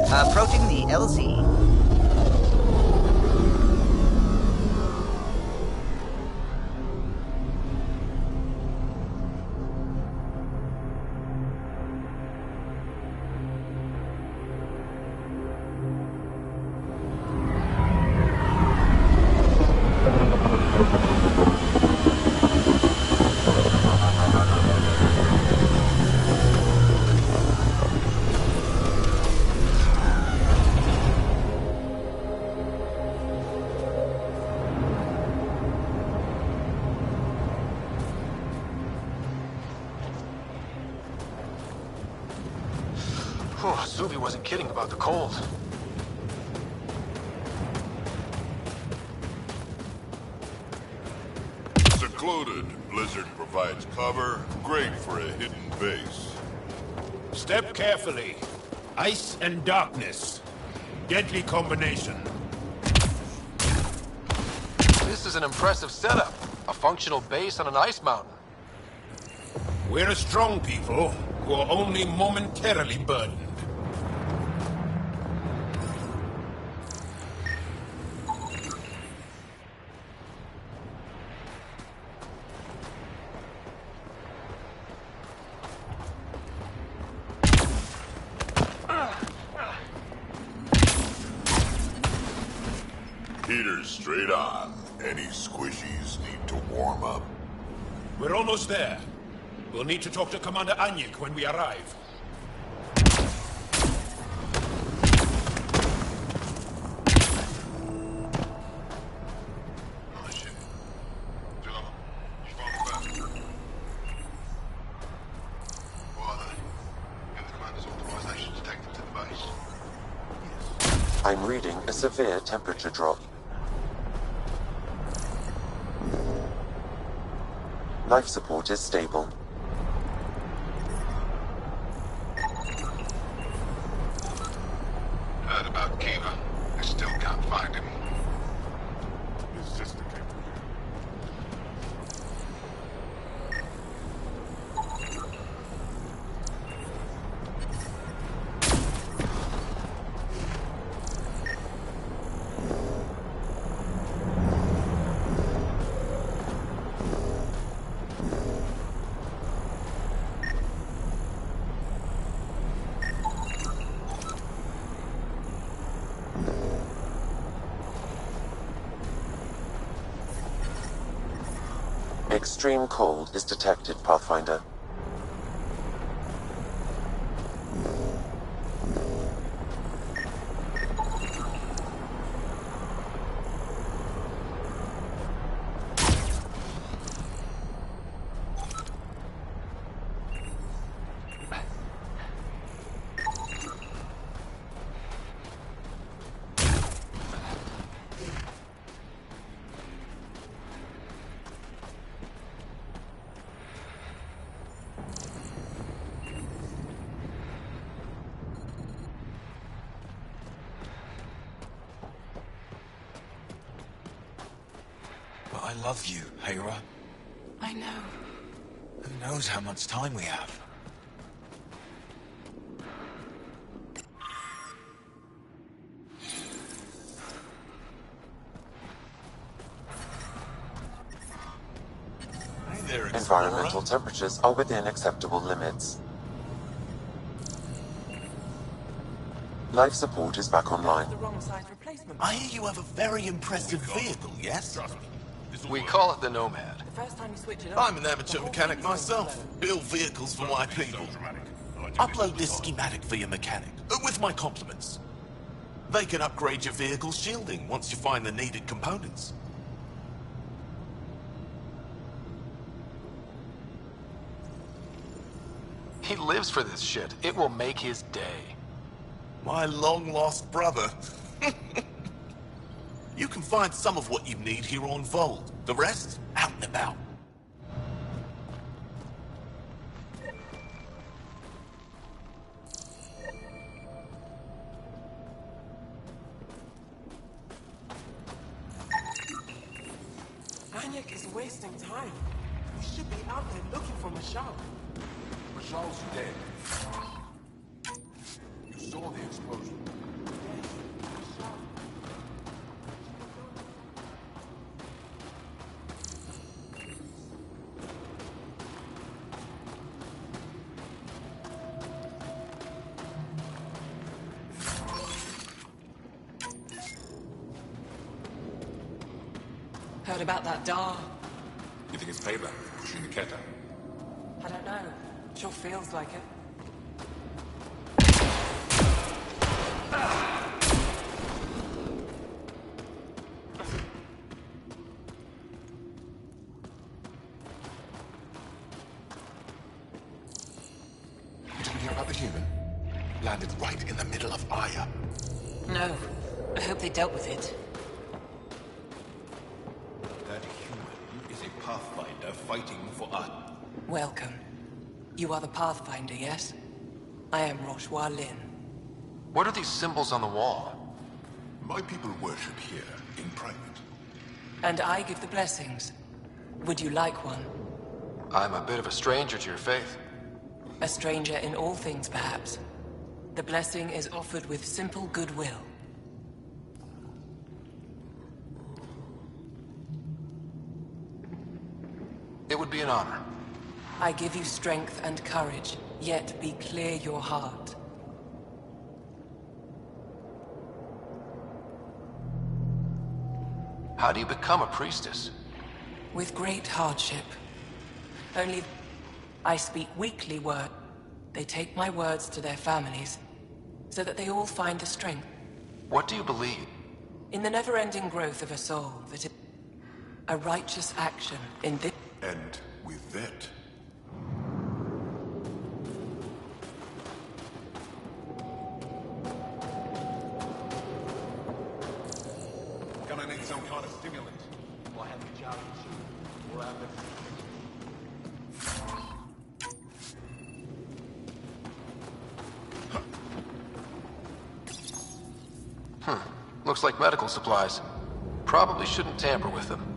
Approaching the LZ. Oh, Suvi wasn't kidding about the cold. Secluded, Blizzard provides cover, great for a hidden base. Step carefully. Ice and darkness. Deadly combination. This is an impressive setup. A functional base on an ice mountain. We're a strong people who are only momentarily burdened. Heaters straight on. Any squishies need to warm up. We're almost there. We'll need to talk to Commander Anyik when we arrive. I'm reading a severe temperature drop. Life support is stable. Heard about Kiva. I still can't find him. His sister came from Extreme cold is detected, Pathfinder. I love you, Hera. I know. Who knows how much time we have? Hey there, Explorer. Environmental temperatures are within acceptable limits. Life support is back online. I hear you have a very impressive vehicle, yes? We call it the Nomad. I'm an amateur mechanic myself. Build vehicles for my people. Upload this schematic for your mechanic, with my compliments. They can upgrade your vehicle's shielding once you find the needed components. He lives for this shit. It will make his day. My long-lost brother. You can find some of what you need here on Vold. The rest, out and about. Anyik is wasting time. We should be out there looking for Mashal. Mashal's dead. You saw the explosion. Heard about that Dar. You think it's payback for pushing the Keta? I don't know. Sure feels like it. Did you hear about the human? landed right in the middle of Aya. No. I hope they dealt with it. That human is a pathfinder fighting for us. Welcome. You are the Pathfinder, yes? I am Roshua Lin. What are these symbols on the wall? My people worship here, in private. And I give the blessings. Would you like one? I'm a bit of a stranger to your faith. A stranger in all things, perhaps. The blessing is offered with simple goodwill. It would be an honor. I give you strength and courage, yet be clear your heart. How do you become a priestess? With great hardship. Only I speak weekly word. They take my words to their families, so that they all find the strength. What do you believe? In the never-ending growth of a soul, that a righteous action in this... And with that... Gonna need some kind of stimulant. Or have a jar of sugar. Or have a... Looks like medical supplies. Probably shouldn't tamper with them.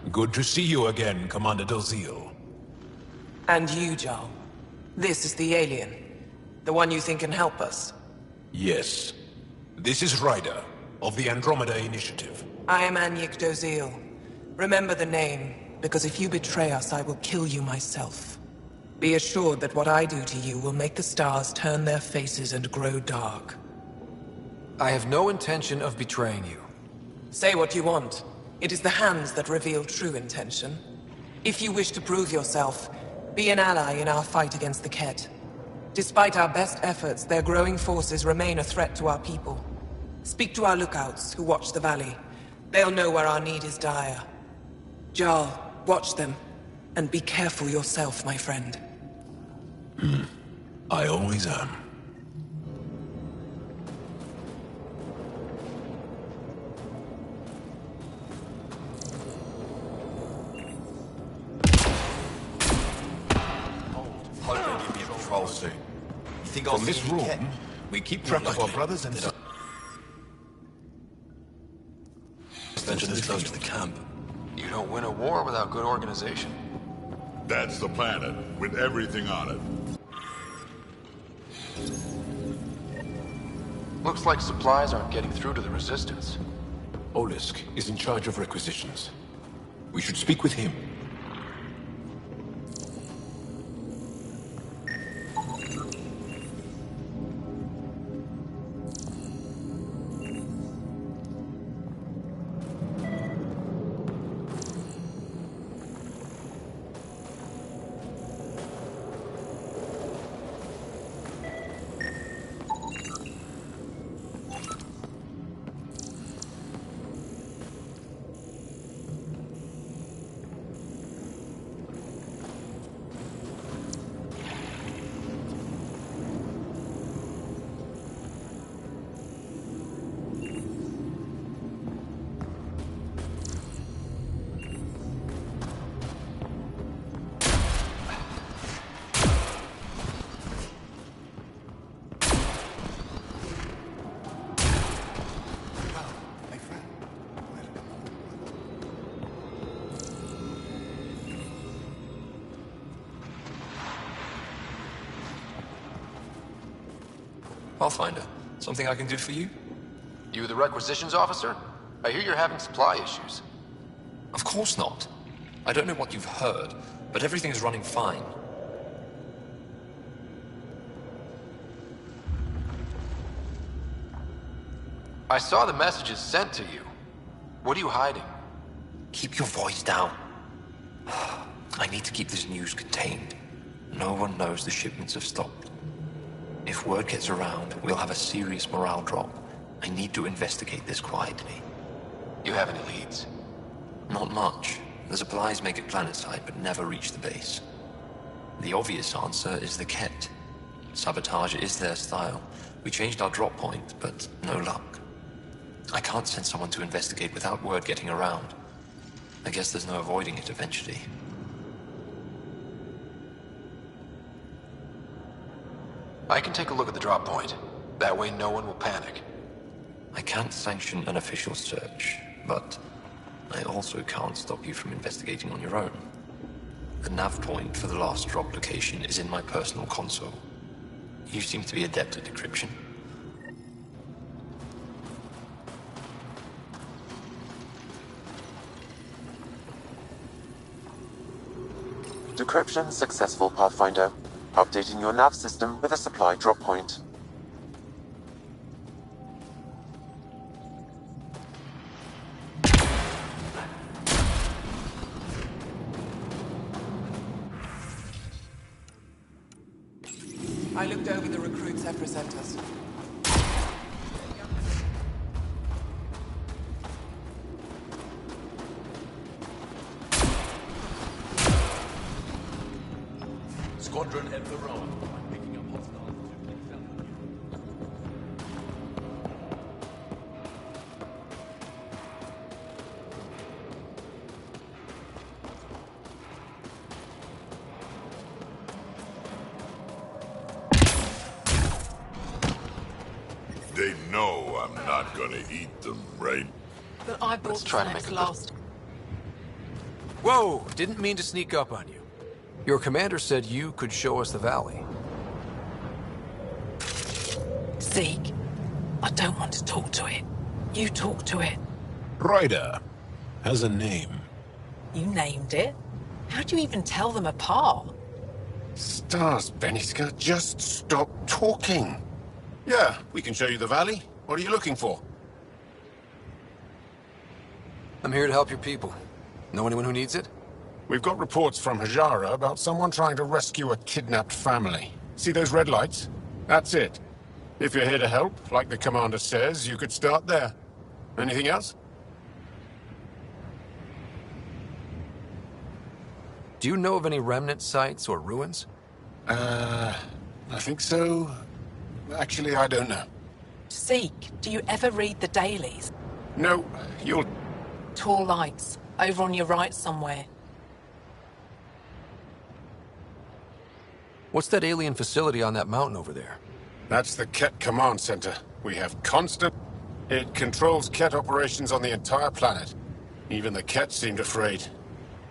Good to see you again, Commander Dozil. And you, Jarl. This is the alien. The one you think can help us. Yes. This is Ryder, of the Andromeda Initiative. I am Anyik Dozil. Remember the name, because if you betray us, I will kill you myself. Be assured that what I do to you will make the stars turn their faces and grow dark. I have no intention of betraying you. Say what you want. It is the hands that reveal true intention. If you wish to prove yourself, be an ally in our fight against the Ket. Despite our best efforts, their growing forces remain a threat to our people. Speak to our lookouts, who watch the valley. They'll know where our need is dire. Jarl, watch them, and be careful yourself, my friend. I always am. From this room, we keep track of our brothers and sisters. Venture this close to the camp. You don't win a war without good organization. That's the planet, with everything on it. Looks like supplies aren't getting through to the Resistance. Olisk is in charge of requisitions. We should speak with him. I'll find her. Something I can do for you? You the requisitions officer? I hear you're having supply issues. Of course not. I don't know what you've heard, but everything is running fine. I saw the messages sent to you. What are you hiding? Keep your voice down. I need to keep this news contained. No one knows the shipments have stopped. If word gets around, we'll have a serious morale drop. I need to investigate this quietly. You have any leads? Not much. The supplies make it planetside, but never reach the base. The obvious answer is the Ket. Sabotage is their style. We changed our drop point, but no luck. I can't send someone to investigate without word getting around. I guess there's no avoiding it eventually. I can take a look at the drop point. That way no one will panic. I can't sanction an official search, but I also can't stop you from investigating on your own. The nav point for the last drop location is in my personal console. You seem to be adept at decryption. Decryption successful, Pathfinder. Updating your nav system with a supply drop point. I looked over the recruits have present us. Squadron at the road. I'm picking up hostiles. They know I'm not gonna eat them, right? But I brought try to snacks make it last. Whoa! Didn't mean to sneak up on you. Your commander said you could show us the valley. Zeke, I don't want to talk to it. You talk to it. Ryder has a name. You named it. How do you even tell them apart? Stars, Beniska, just stop talking. Yeah, we can show you the valley. What are you looking for? I'm here to help your people. Know anyone who needs it? We've got reports from Hajara about someone trying to rescue a kidnapped family. See those red lights? That's it. If you're here to help, like the commander says, you could start there. Anything else? Do you know of any remnant sites or ruins? I think so. Actually, I don't know. Zeke, do you ever read the dailies? No, you'll... Tall lights, over on your right somewhere. What's that alien facility on that mountain over there? That's the Ket Command Center. We have constant... It controls Ket operations on the entire planet. Even the Ket seemed afraid.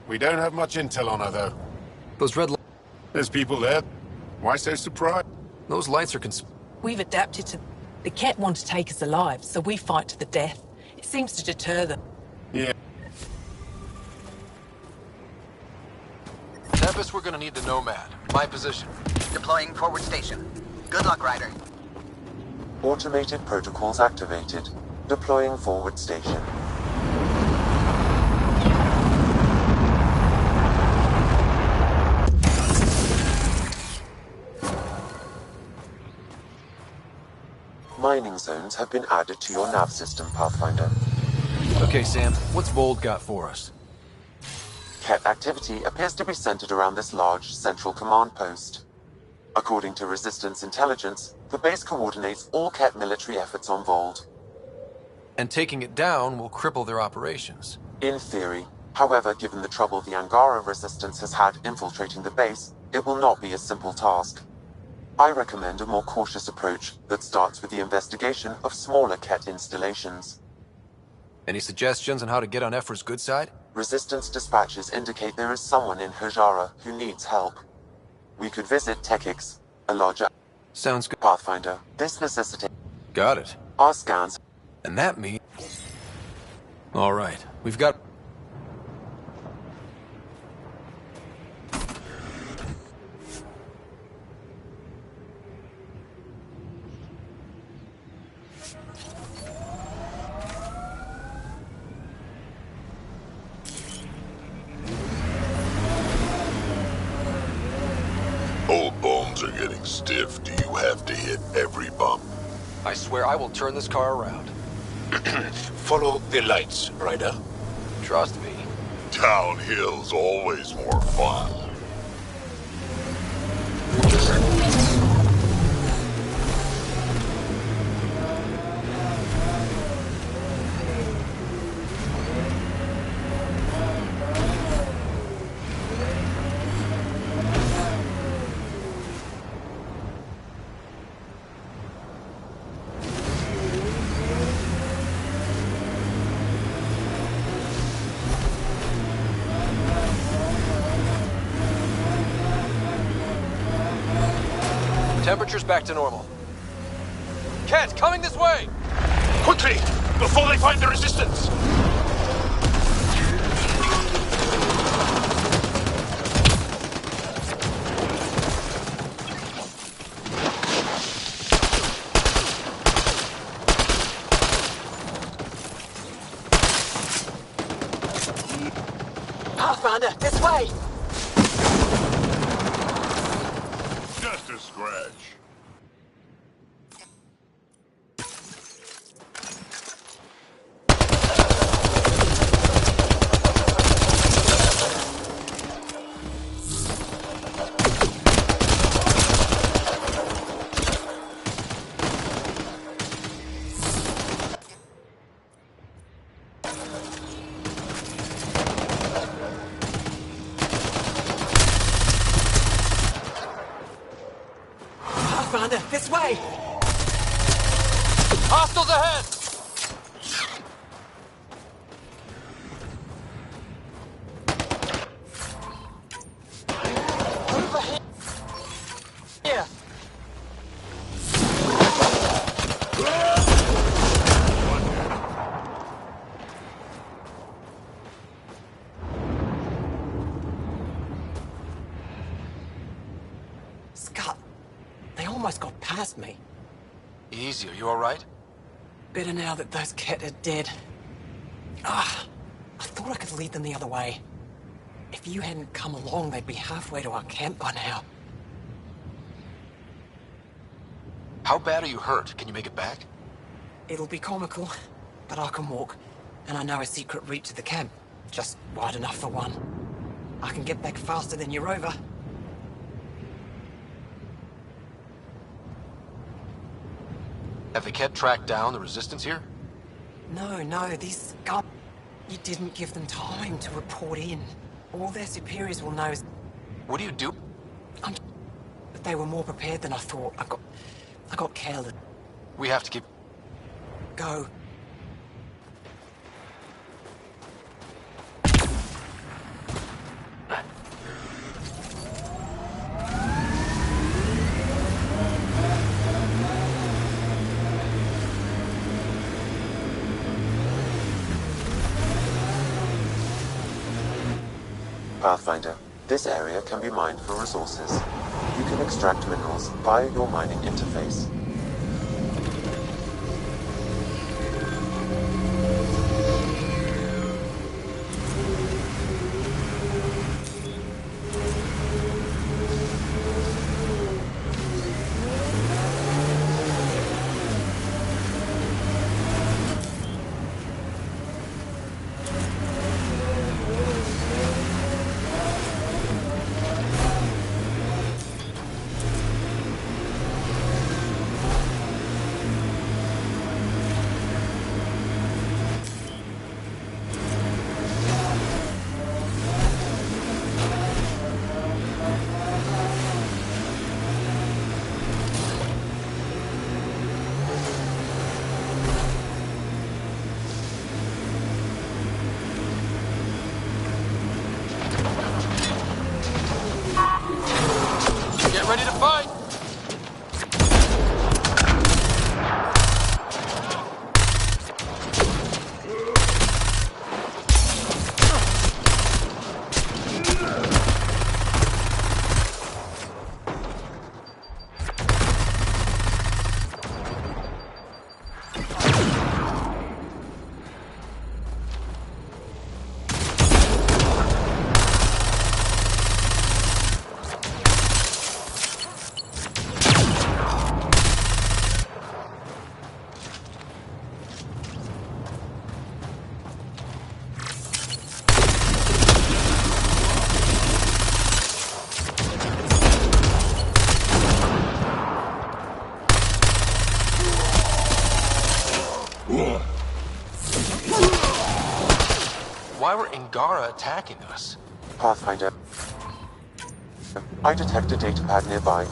We don't have much intel on her, though. Those red lights... There's people there. Why so surprised? Those lights are We've adapted to... The Ket want to take us alive, so we fight to the death. It seems to deter them. Yeah. Tempest, we're gonna need the Nomad. My position. Deploying forward station. Good luck, Ryder. Automated protocols activated. Deploying forward station. Mining zones have been added to your nav system, Pathfinder. Okay, Sam, what's Vold got for us? Ket activity appears to be centered around this large central command post. According to Resistance intelligence, the base coordinates all Ket military efforts on Vold. And taking it down will cripple their operations. In theory. However, given the trouble the Angara Resistance has had infiltrating the base, it will not be a simple task. I recommend a more cautious approach that starts with the investigation of smaller Ket installations. Any suggestions on how to get on Ephra's good side? Resistance dispatches indicate there is someone in Hajara who needs help. We could visit Tekix, a larger... Sounds good. Pathfinder, this necessitates... Got it. Our scans... And that means... All right, we've got... Old bones are getting stiff. Do you have to hit every bump? I swear I will turn this car around. Follow the lights, Ryder. Trust me. Downhill's always more fun. Temperature's back to normal. Kent, coming this way! Quickly, before they find the resistance! Pathfinder, this way! Just a scratch. Pathfinder, this way! Hostiles ahead! Over here! Here! Scott, they almost got past me. Easy, are you alright? Better now that those Ket are dead. Ah, I thought I could lead them the other way. If you hadn't come along, they'd be halfway to our camp by now. How bad are you hurt? Can you make it back? It'll be comical, but I can walk. And I know a secret route to the camp. Just wide enough for one. I can get back faster than your rover. Have the Ket tracked down the resistance here? No, these scum... You didn't give them time to report in. All their superiors will know is... What do you do? But they were more prepared than I thought. I got careless. We have to keep... Go. Pathfinder, this area can be mined for resources. You can extract minerals via your mining interface. Get ready to fight! Why were Angara attacking us? Pathfinder. I detect a datapad nearby.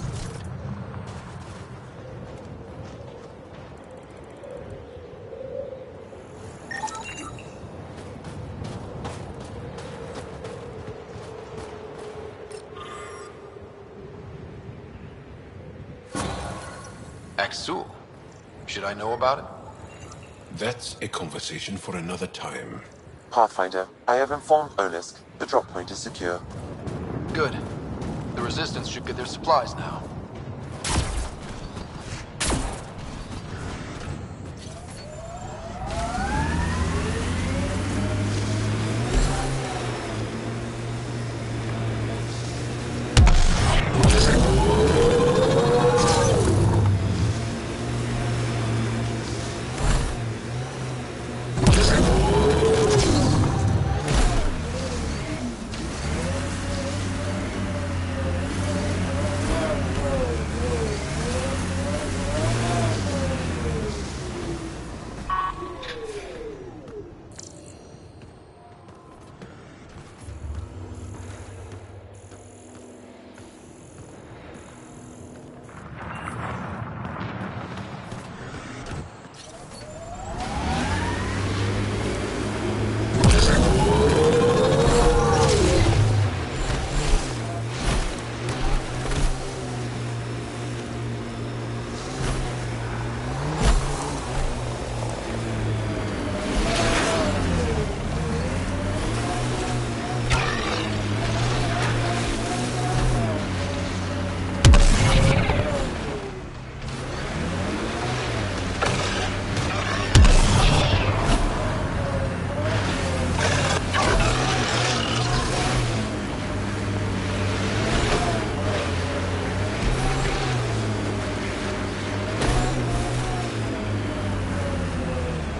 Axul. Should I know about it? That's a conversation for another time. Pathfinder, I have informed Olisk. The drop point is secure. Good. The Resistance should get their supplies now.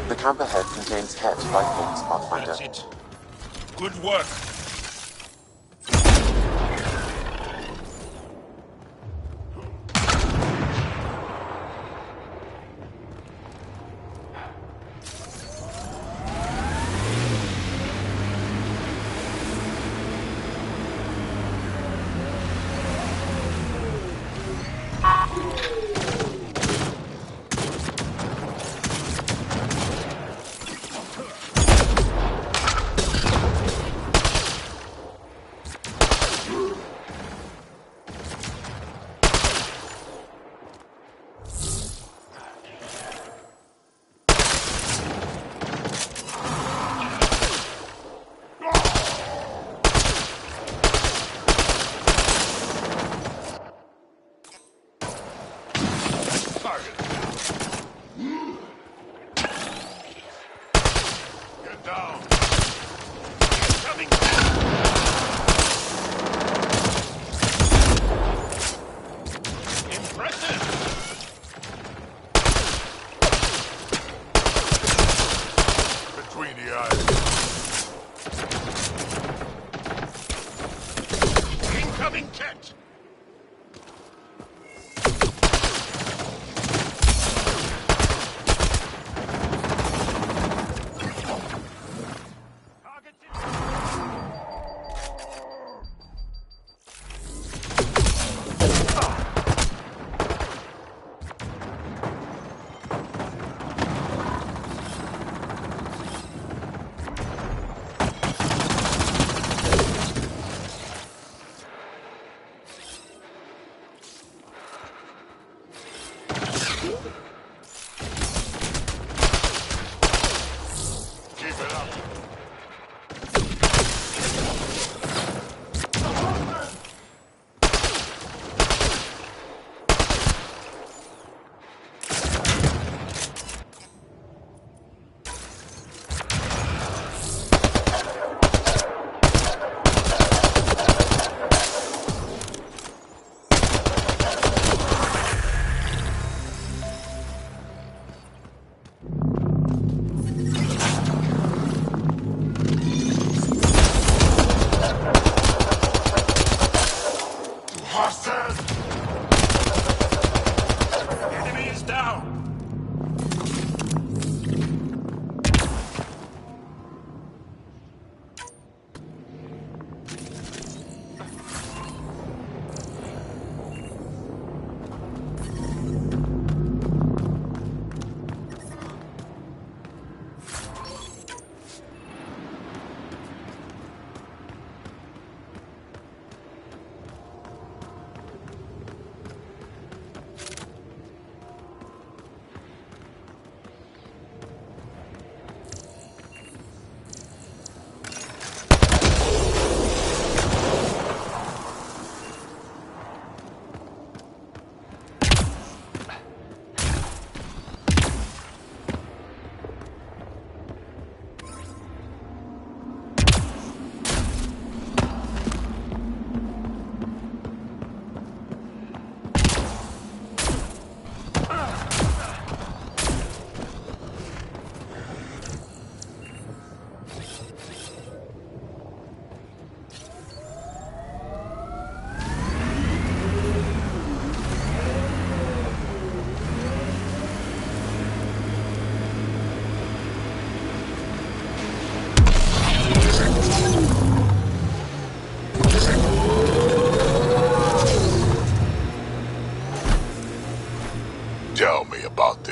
The camp ahead contains Het life forms, Pathfinder. That's it. Good work.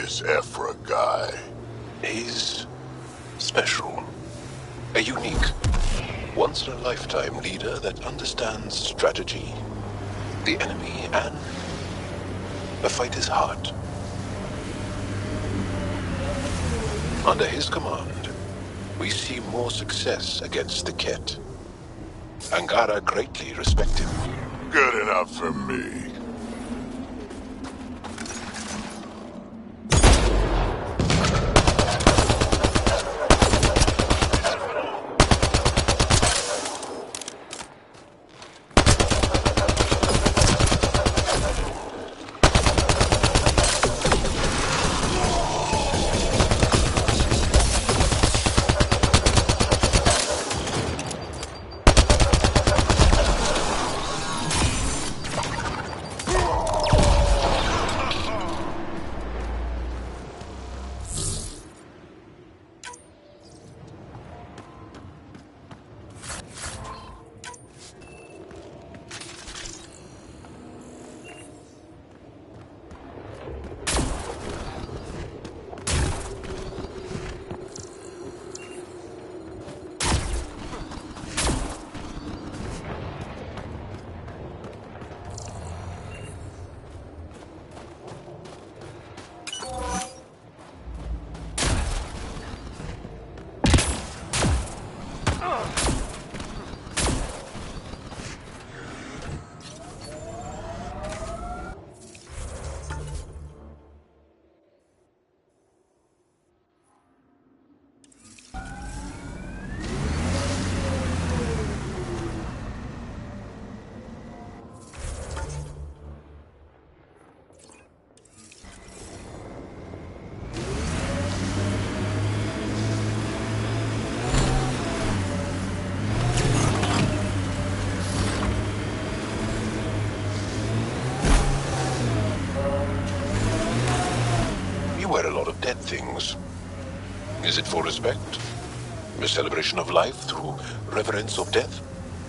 This Ephra guy. He's special. A unique, once-in-a-lifetime leader that understands strategy, the enemy, and the fight is hard. Under his command, we see more success against the Ket. Angara greatly respect him. Good enough for me. Wear a lot of dead things. Is it for respect? A celebration of life through reverence of death?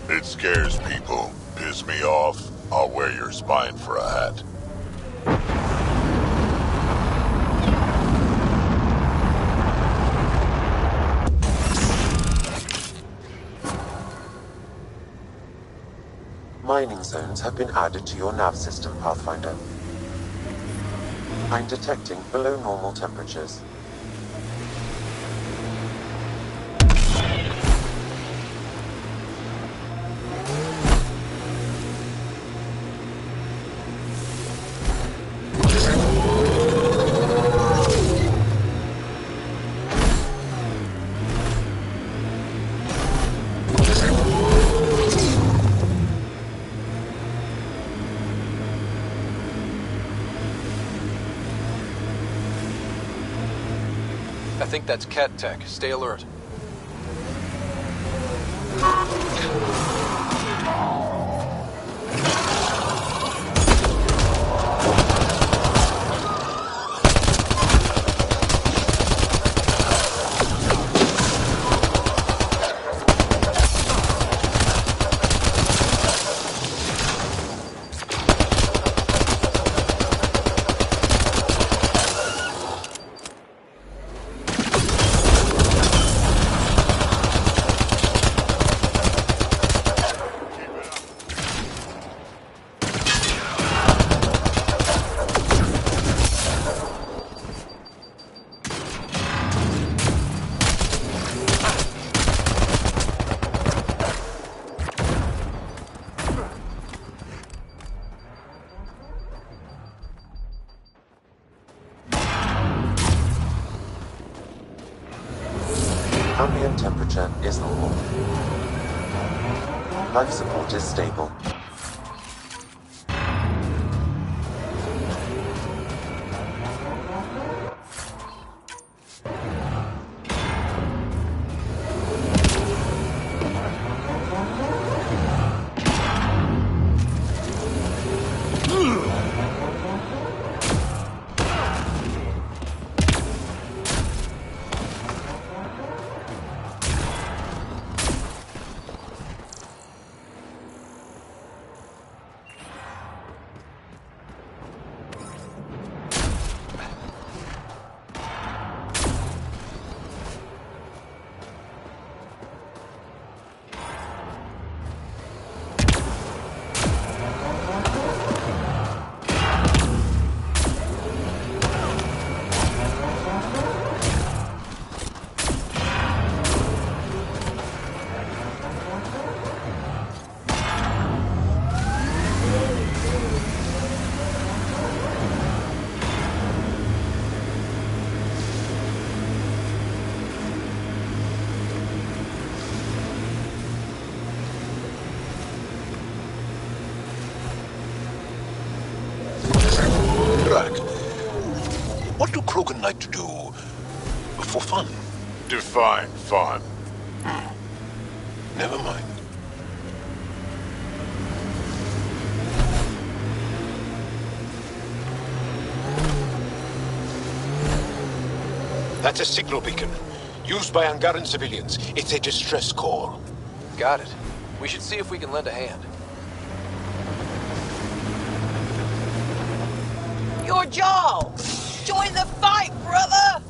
It scares people. Piss me off, I'll wear your spine for a hat. Mining zones have been added to your nav system, Pathfinder. I'm detecting below normal temperatures. I think that's Ket tech. Stay alert. Ambient temperature is normal. Life support is stable. Dirac, what do Krogan like to do for fun? Define fun. Never mind. That's a signal beacon, used by Angaran civilians. It's a distress call. Got it. We should see if we can lend a hand. You're Jarl! Join the fight, brother!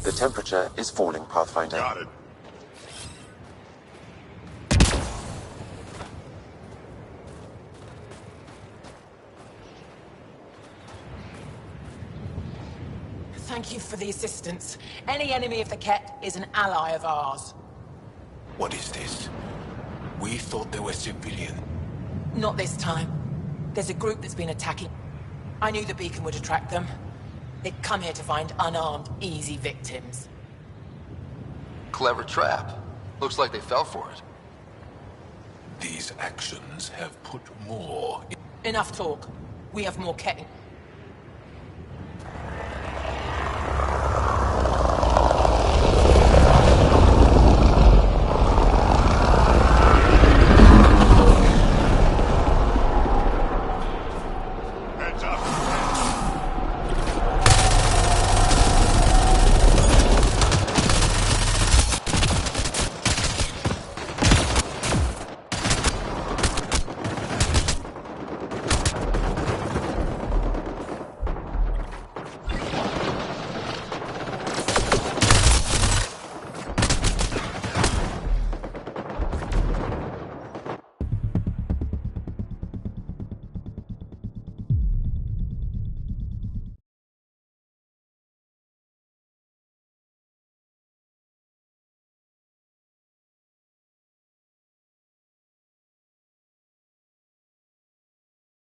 The temperature is falling, Pathfinder. Got it. Thank you for the assistance. Any enemy of the Ket is an ally of ours. What is this? We thought they were civilian. Not this time. There's a group that's been attacking. I knew the beacon would attract them. They'd come here to find unarmed, easy victims. Clever trap. Looks like they fell for it. These actions have put more... Enough talk. We have more Ket.